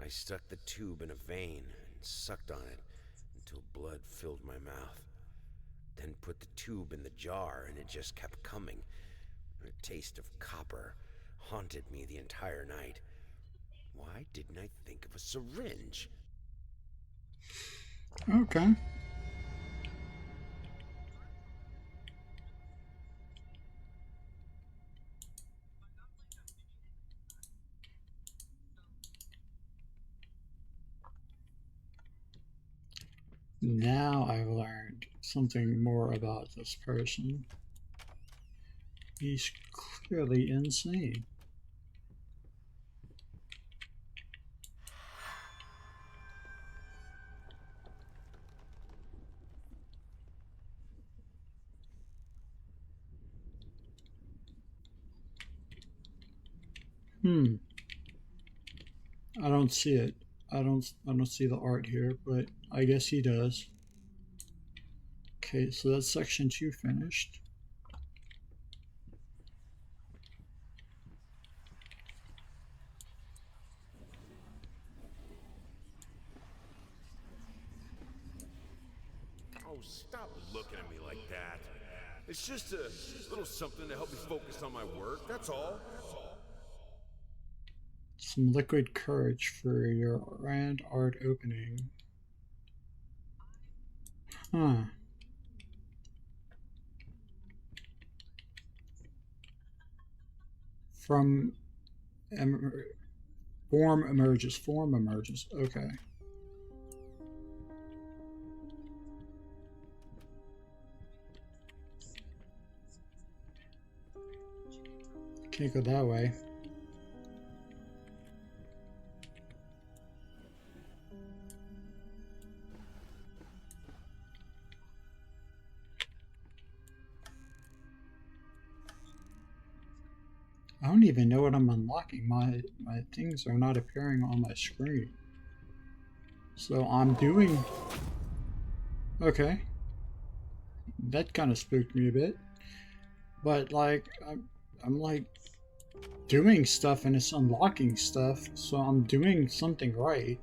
I stuck the tube in a vein and sucked on it until blood filled my mouth. Then put the tube in the jar and it just kept coming. A taste of copper haunted me the entire night. Why didn't I think of a syringe? Okay. Now I've learned something more about this person. He's clearly insane. I don't see it. I don't see the art here, but I guess he does. Okay, so that's section 2 finished. stop looking at me like that. It's just a little something to help me focus on my work, that's all. Some liquid courage for your grand art opening. Huh. From form emerges. Okay. Can't go that way. I don't even know what I'm unlocking. My things are not appearing on my screen. So I'm doing... Okay. That kind of spooked me a bit. But like, I'm like doing stuff and it's unlocking stuff, so I'm doing something right.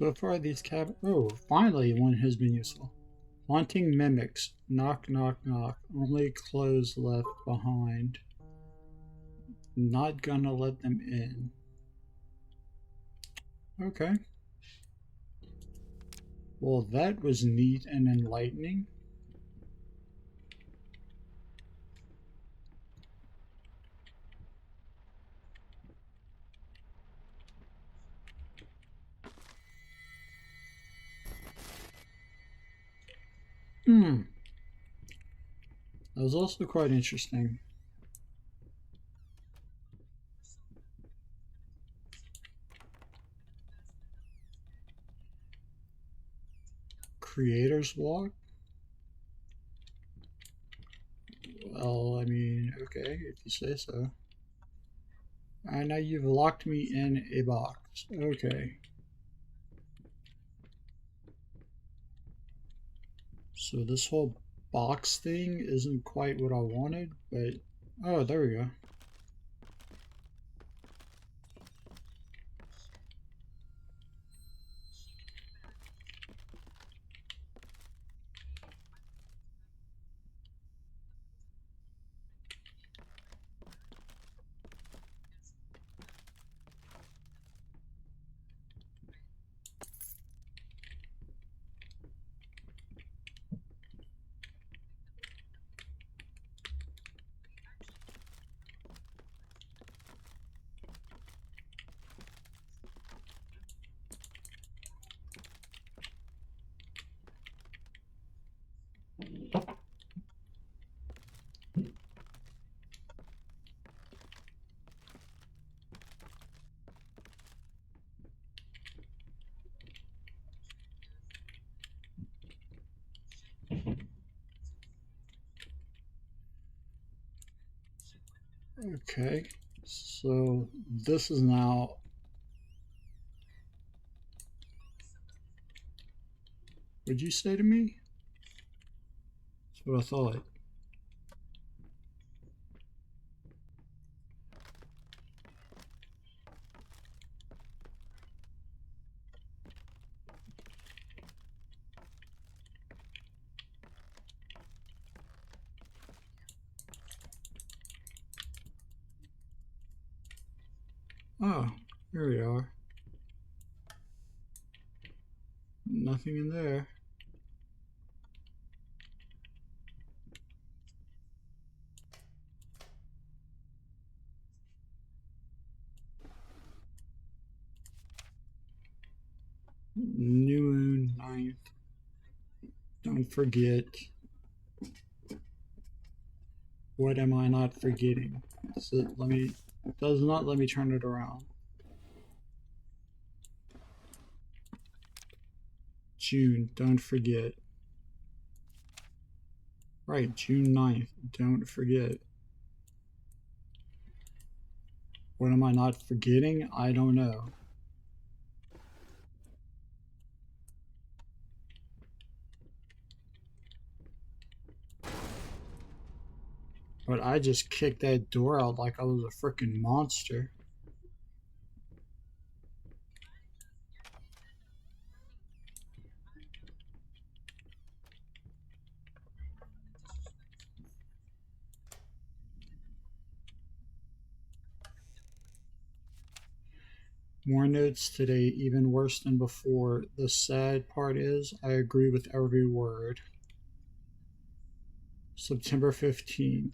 So far these oh, finally one has been useful. Haunting mimics. Knock, knock, knock. Only clothes left behind. Not gonna let them in. Okay. Well, that was neat and enlightening. That was also quite interesting. Creator's Walk? Well, I mean, okay, if you say so. And now you've locked me in a box. Okay. So this whole box thing isn't quite what I wanted, but... Oh, there we go. Okay, so this is now... What'd you say to me? That's what I thought. Oh, here we are. Nothing in there. Don't forget. What am I not forgetting? So does not let me turn it around. June, don't forget. Right, June 9th, don't forget. What am I not forgetting? I don't know. But I just kicked that door out like I was a freaking monster. More notes today, even worse than before. The sad part is, I agree with every word. September 15th.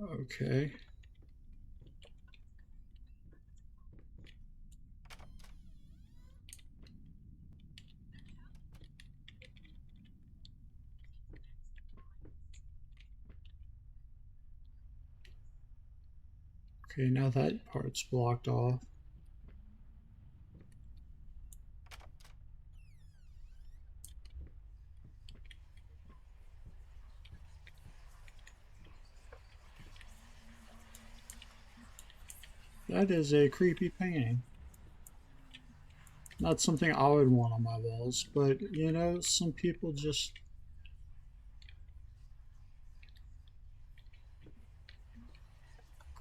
Okay. Okay, now that part's blocked off. That is a creepy painting. Not something I would want on my walls, but you know, some people just...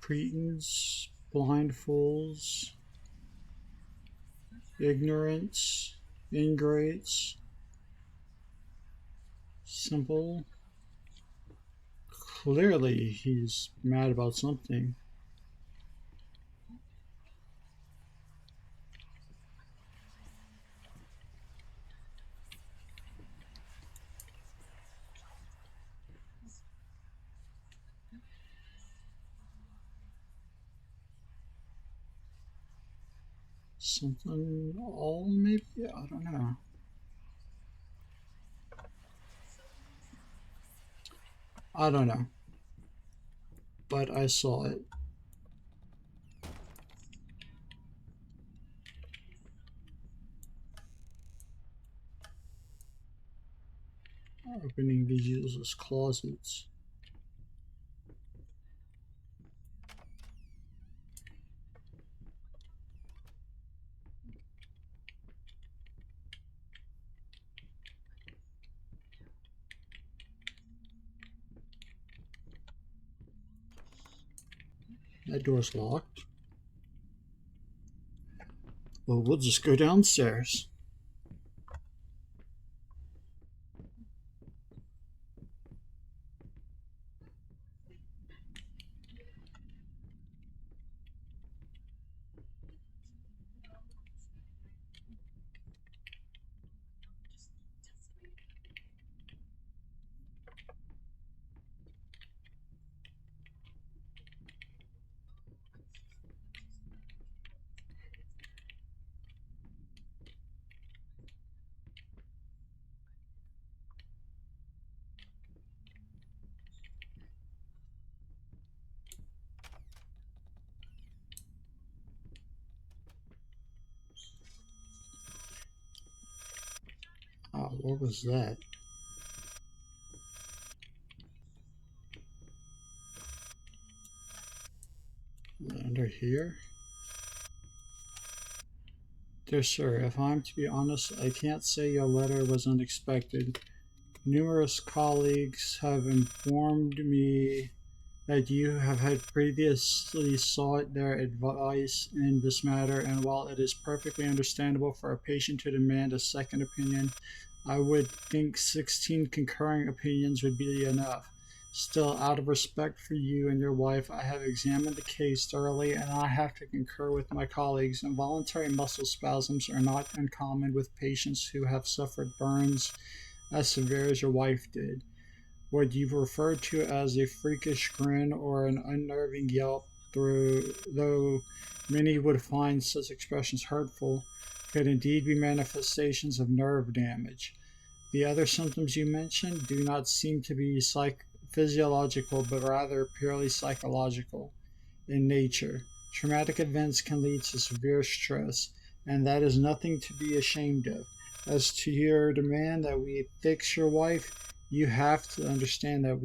Cretins, blind fools, ignorance, ingrates, simple. Clearly he's mad about something. Something all maybe? I don't know. I don't know. But I saw it. Opening these useless closets. That door's locked. Well, we'll just go downstairs. Oh, what was that? Under here? Dear sir, if I'm to be honest, I can't say your letter was unexpected. Numerous colleagues have informed me that you have had previously sought their advice in this matter, and while it is perfectly understandable for a patient to demand a second opinion, I would think 16 concurring opinions would be enough. Still, out of respect for you and your wife, I have examined the case thoroughly, and I have to concur with my colleagues. Involuntary muscle spasms are not uncommon with patients who have suffered burns as severe as your wife did. What you've referred to as a freakish grin or an unnerving yelp, though many would find such expressions hurtful, could indeed be manifestations of nerve damage. The other symptoms you mentioned do not seem to be physiological, but rather purely psychological in nature. Traumatic events can lead to severe stress, and that is nothing to be ashamed of. As to your demand that we fix your wife, you have to understand that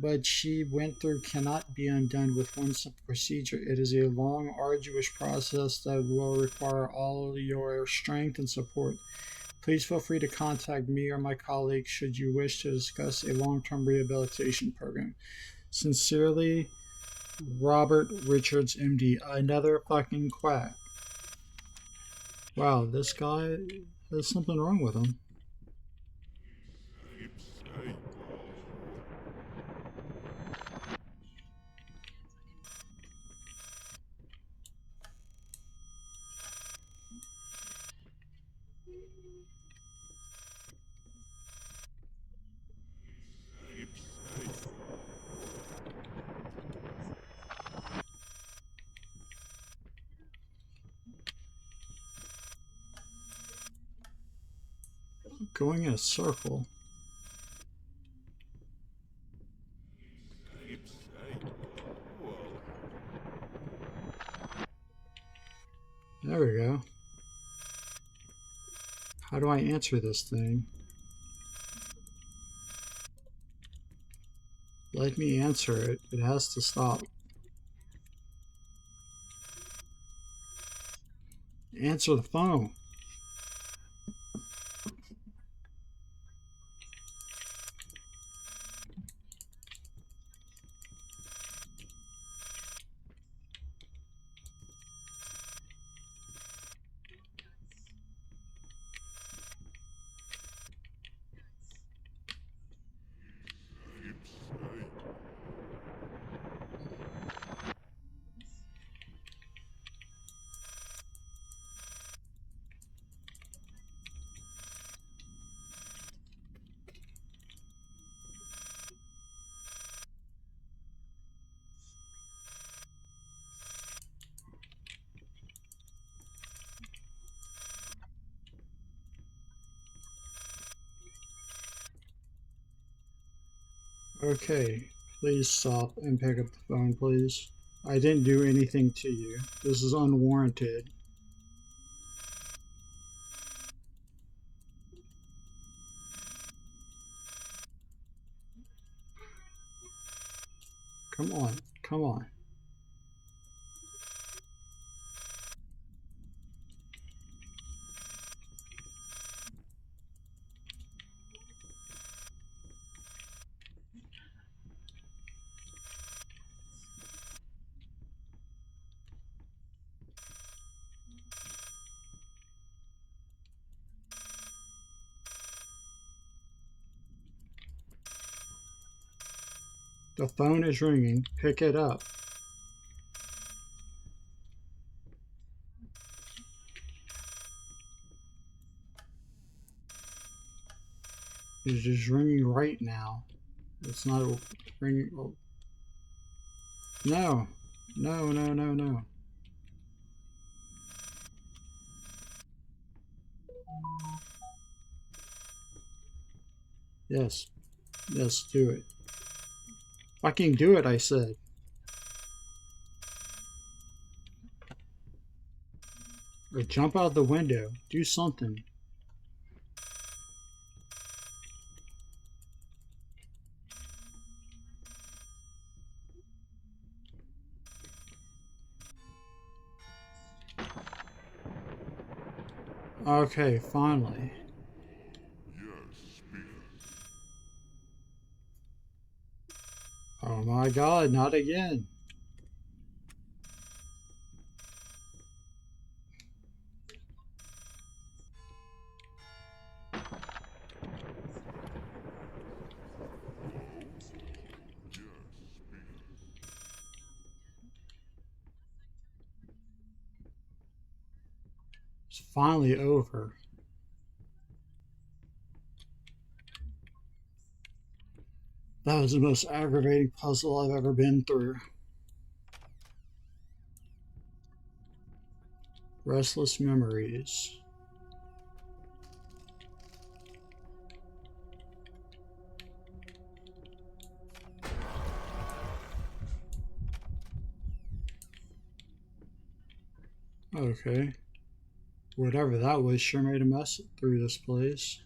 what she went through cannot be undone with one simple procedure. It is a long, arduous process that will require all your strength and support. Please feel free to contact me or my colleagues should you wish to discuss a long-term rehabilitation program. Sincerely, Robert Richards, MD. Another fucking quack. Wow, this guy, there's something wrong with him. Going in a circle. There we go. How do I answer this thing? Let me answer it. It has to stop. Answer the phone. Okay, please stop and pick up the phone, please. I didn't do anything to you. This is unwarranted. Come on, come on. The phone is ringing. Pick it up. It's just ringing right now. It's not ringing. Oh. No. No, no, no, no. Yes. Yes, do it. Fucking do it, I said. Or jump out the window. Do something. Okay, finally. Oh my god, not again. It's finally over. That was the most aggravating puzzle I've ever been through. Restless memories. Okay. Whatever that was sure made a mess through this place.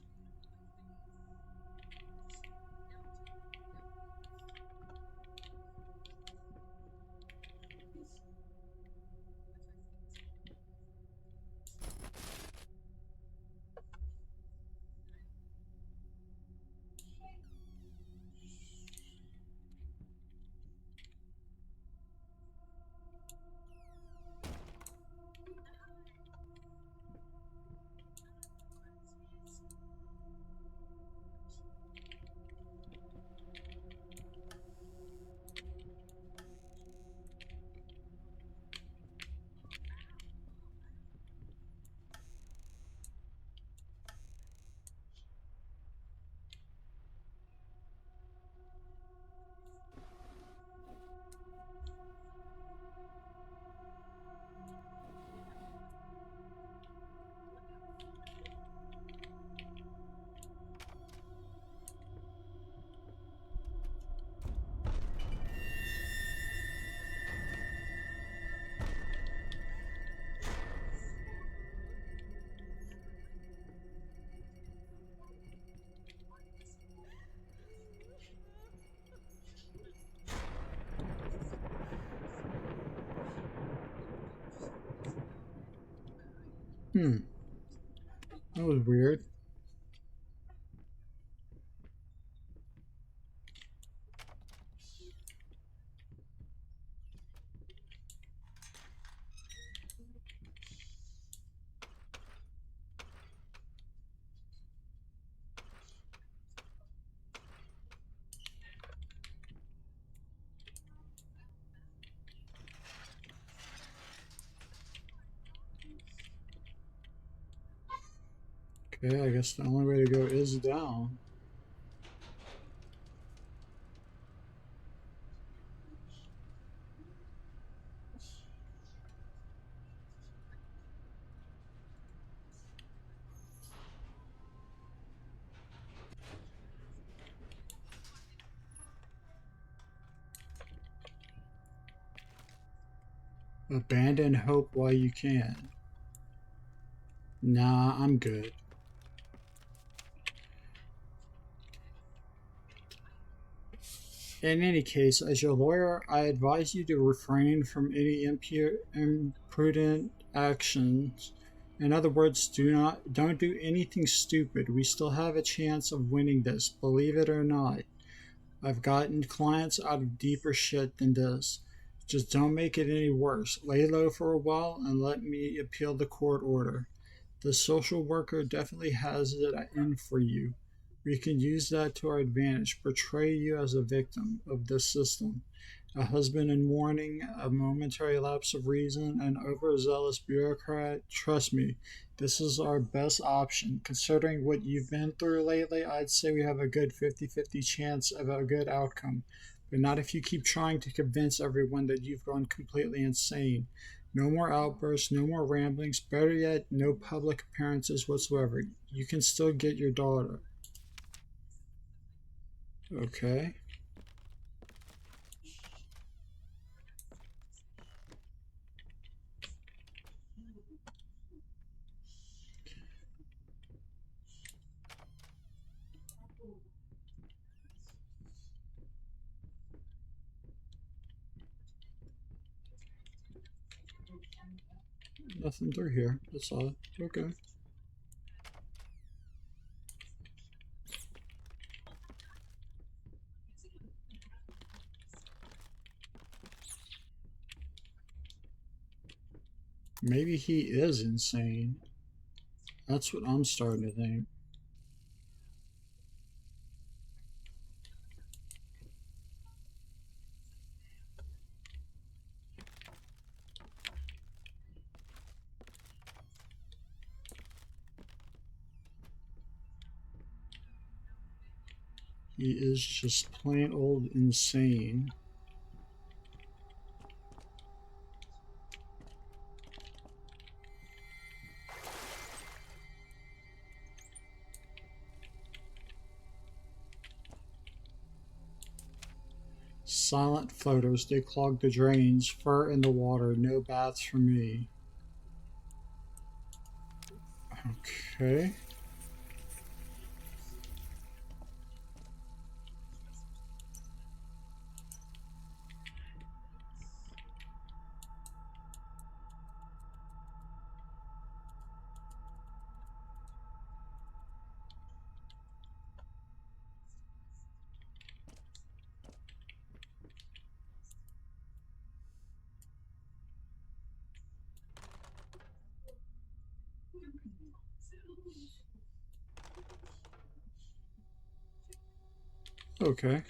That was weird. Okay, I guess the only way to go is down. Abandon hope while you can. Nah, I'm good. In any case, as your lawyer, I advise you to refrain from any imprudent actions. In other words, don't do anything stupid. We still have a chance of winning this, believe it or not. I've gotten clients out of deeper shit than this. Just don't make it any worse. Lay low for a while and let me appeal the court order. The social worker definitely has it in for you. We can use that to our advantage, portray you as a victim of this system, a husband in mourning, a momentary lapse of reason, an overzealous bureaucrat. Trust me, this is our best option. Considering what you've been through lately, I'd say we have a good 50-50 chance of a good outcome. But not if you keep trying to convince everyone that you've gone completely insane. No more outbursts, no more ramblings, better yet, no public appearances whatsoever. You can still get your daughter. Okay. Nothing through here. That's odd. Okay. Maybe he is insane. That's what I'm starting to think. He is just plain old insane. Silent photos, they clog the drains, fur in the water, no baths for me. Okay. Okay.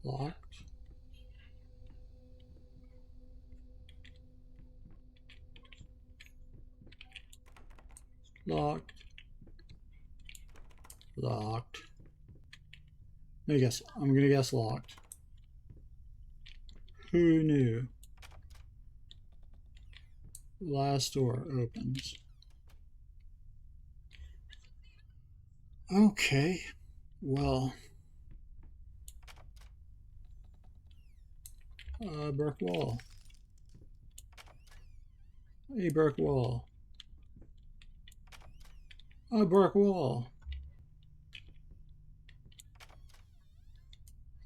Locked. Locked. Locked. I'm gonna guess locked. Who knew? Last door opens. Okay. Well. Brick wall. A brick wall. A brick wall.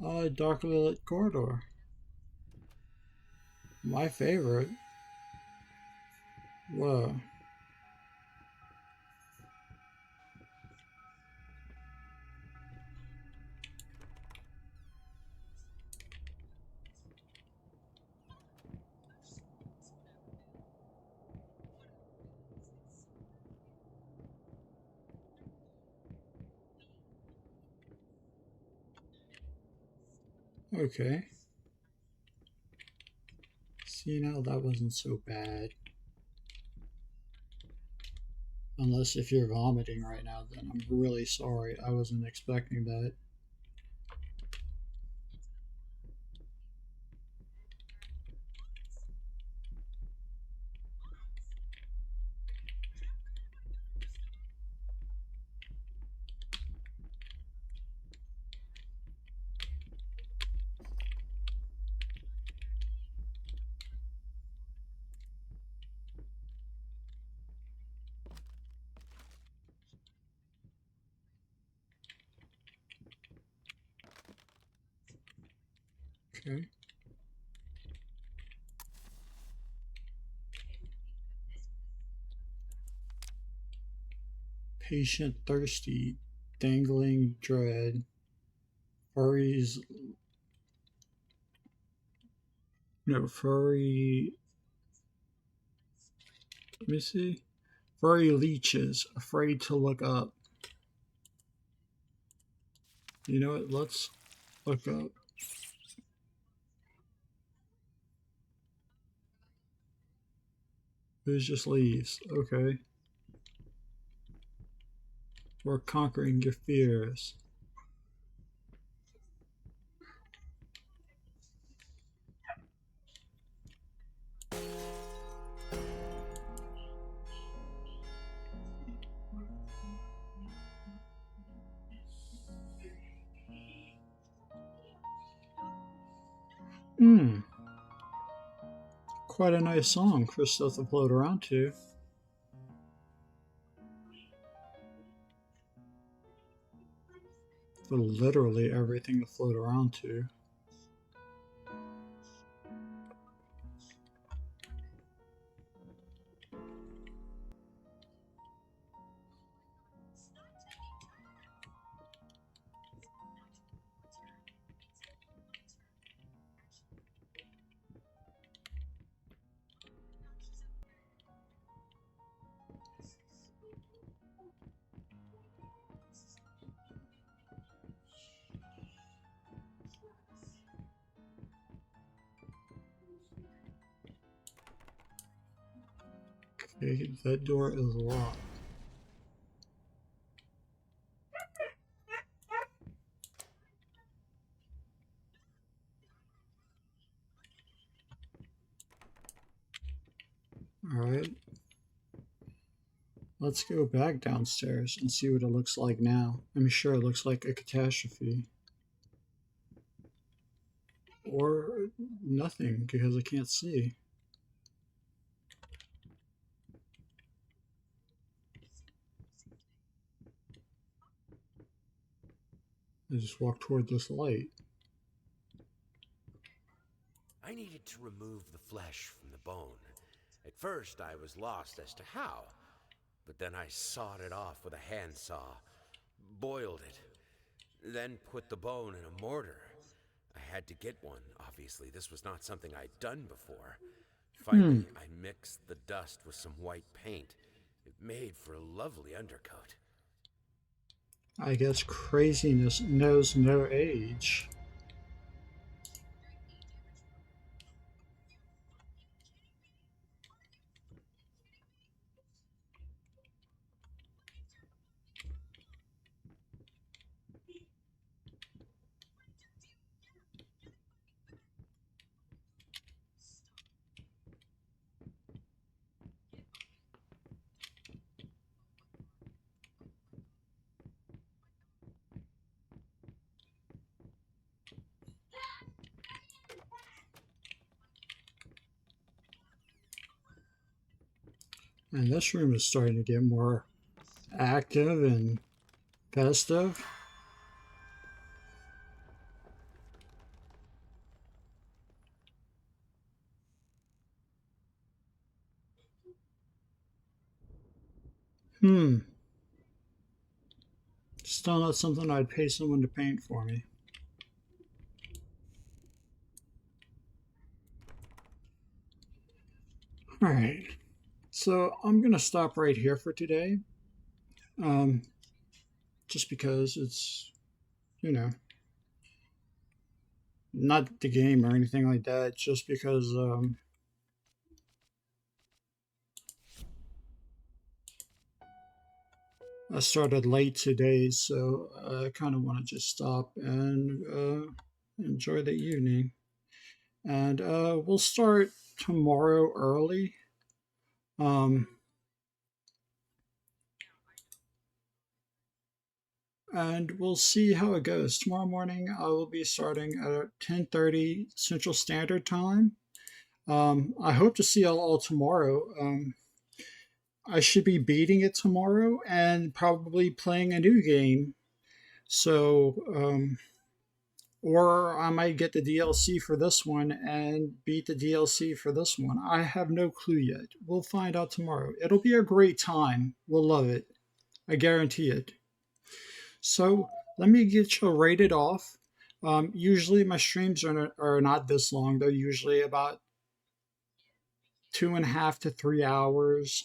A darkly lit corridor. My favorite. Whoa. Okay. See, now that wasn't so bad. Unless if you're vomiting right now, then I'm really sorry. I wasn't expecting that. Okay. Patient thirsty, dangling dread, furries. No, furry. Let me see. Furry leeches, afraid to look up. You know what? Let's look up. There's just leaves. Okay. We're conquering your fears. Quite a nice song for stuff to float around to. For literally everything to float around to. Okay, that door is locked. Let's go back downstairs and see what it looks like now. I'm sure it looks like a catastrophe. Or nothing, because I can't see. I just walk toward this light. I needed to remove the flesh from the bone. At first, I was lost as to how, but then I sawed it off with a handsaw, boiled it, then put the bone in a mortar. I had to get one. Obviously, this was not something I'd done before. Finally, I mixed the dust with some white paint. It made for a lovely undercoat. I guess craziness knows no age. And this room is starting to get more active and festive. Still not something I'd pay someone to paint for me. Alright, so I'm going to stop right here for today. Just because it's, you know, not the game or anything like that, just because I started late today, so I kind of want to just stop and enjoy the evening. And we'll start tomorrow early. And we'll see how it goes. Tomorrow morning, I will be starting at 10:30 Central Standard Time. I hope to see you all tomorrow. I should be beating it tomorrow and probably playing a new game. So, or I might get the DLC for this one and beat the DLC for this one. I have no clue yet. We'll find out tomorrow. It'll be a great time. We'll love it. I guarantee it. So let me get you rated off. Usually my streams are not this long. They're usually about 2.5 to 3 hours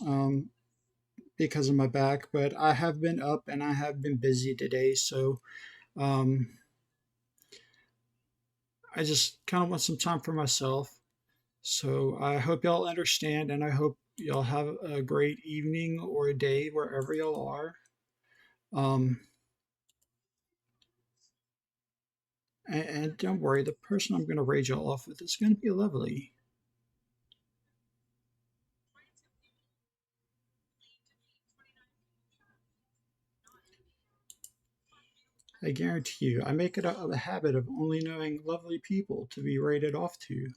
because of my back. But I have been up and I have been busy today. So I just kind of want some time for myself. So I hope y'all understand, and I hope y'all have a great evening or a day wherever y'all are. And don't worry, the person I'm going to raid y'all off with is going to be lovely. I guarantee you, I make it a habit of only knowing lovely people to be rated off to.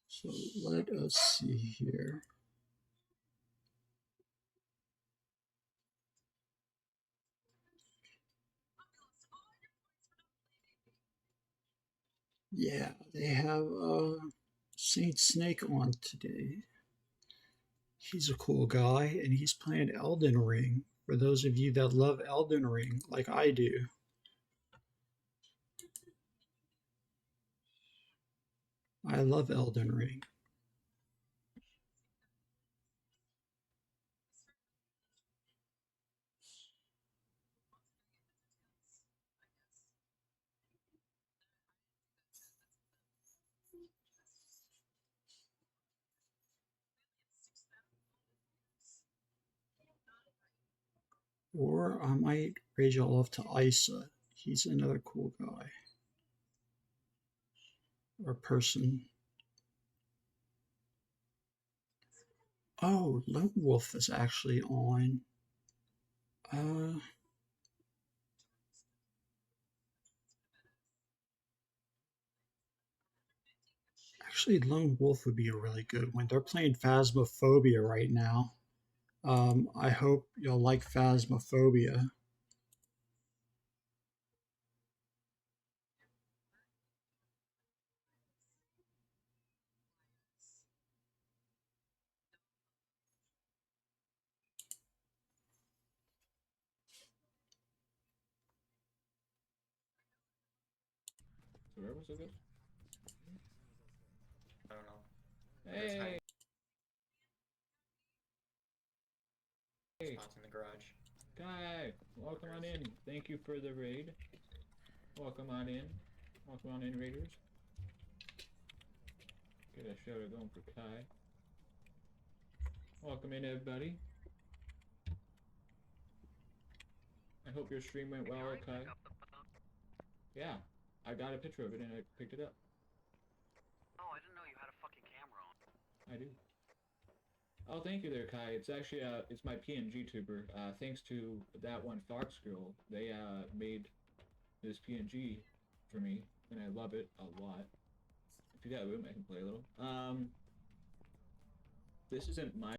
So let us see here. Yeah, they have Saint Snake on today. He's a cool guy, and he's playing Elden Ring. For those of you that love Elden Ring, like I do. I love Elden Ring. Or I might raise y'all off to Isa. He's another cool guy. or person. Oh, Lone Wolf is actually on. Uh, Actually, Lone Wolf would be a really good one. They're playing Phasmophobia right now. I hope you'll like Phasmophobia. So where was it good? I don't know. Hey! Spots in the garage. Guy! Welcome on in. Thank you for the raid. Welcome on in. Welcome on in, raiders. Get a shout out going for Kai. Welcome in, everybody. I hope your stream went well, Kai. Yeah, I got a picture of it and I picked it up. Oh, I didn't know you had a fucking camera on. I do. Oh, thank you there, Kai. It's actually, it's my PNG tuber. Thanks to that one Fox girl, they, made this PNG for me, and I love it a lot. If you got room, I can play a little. This isn't my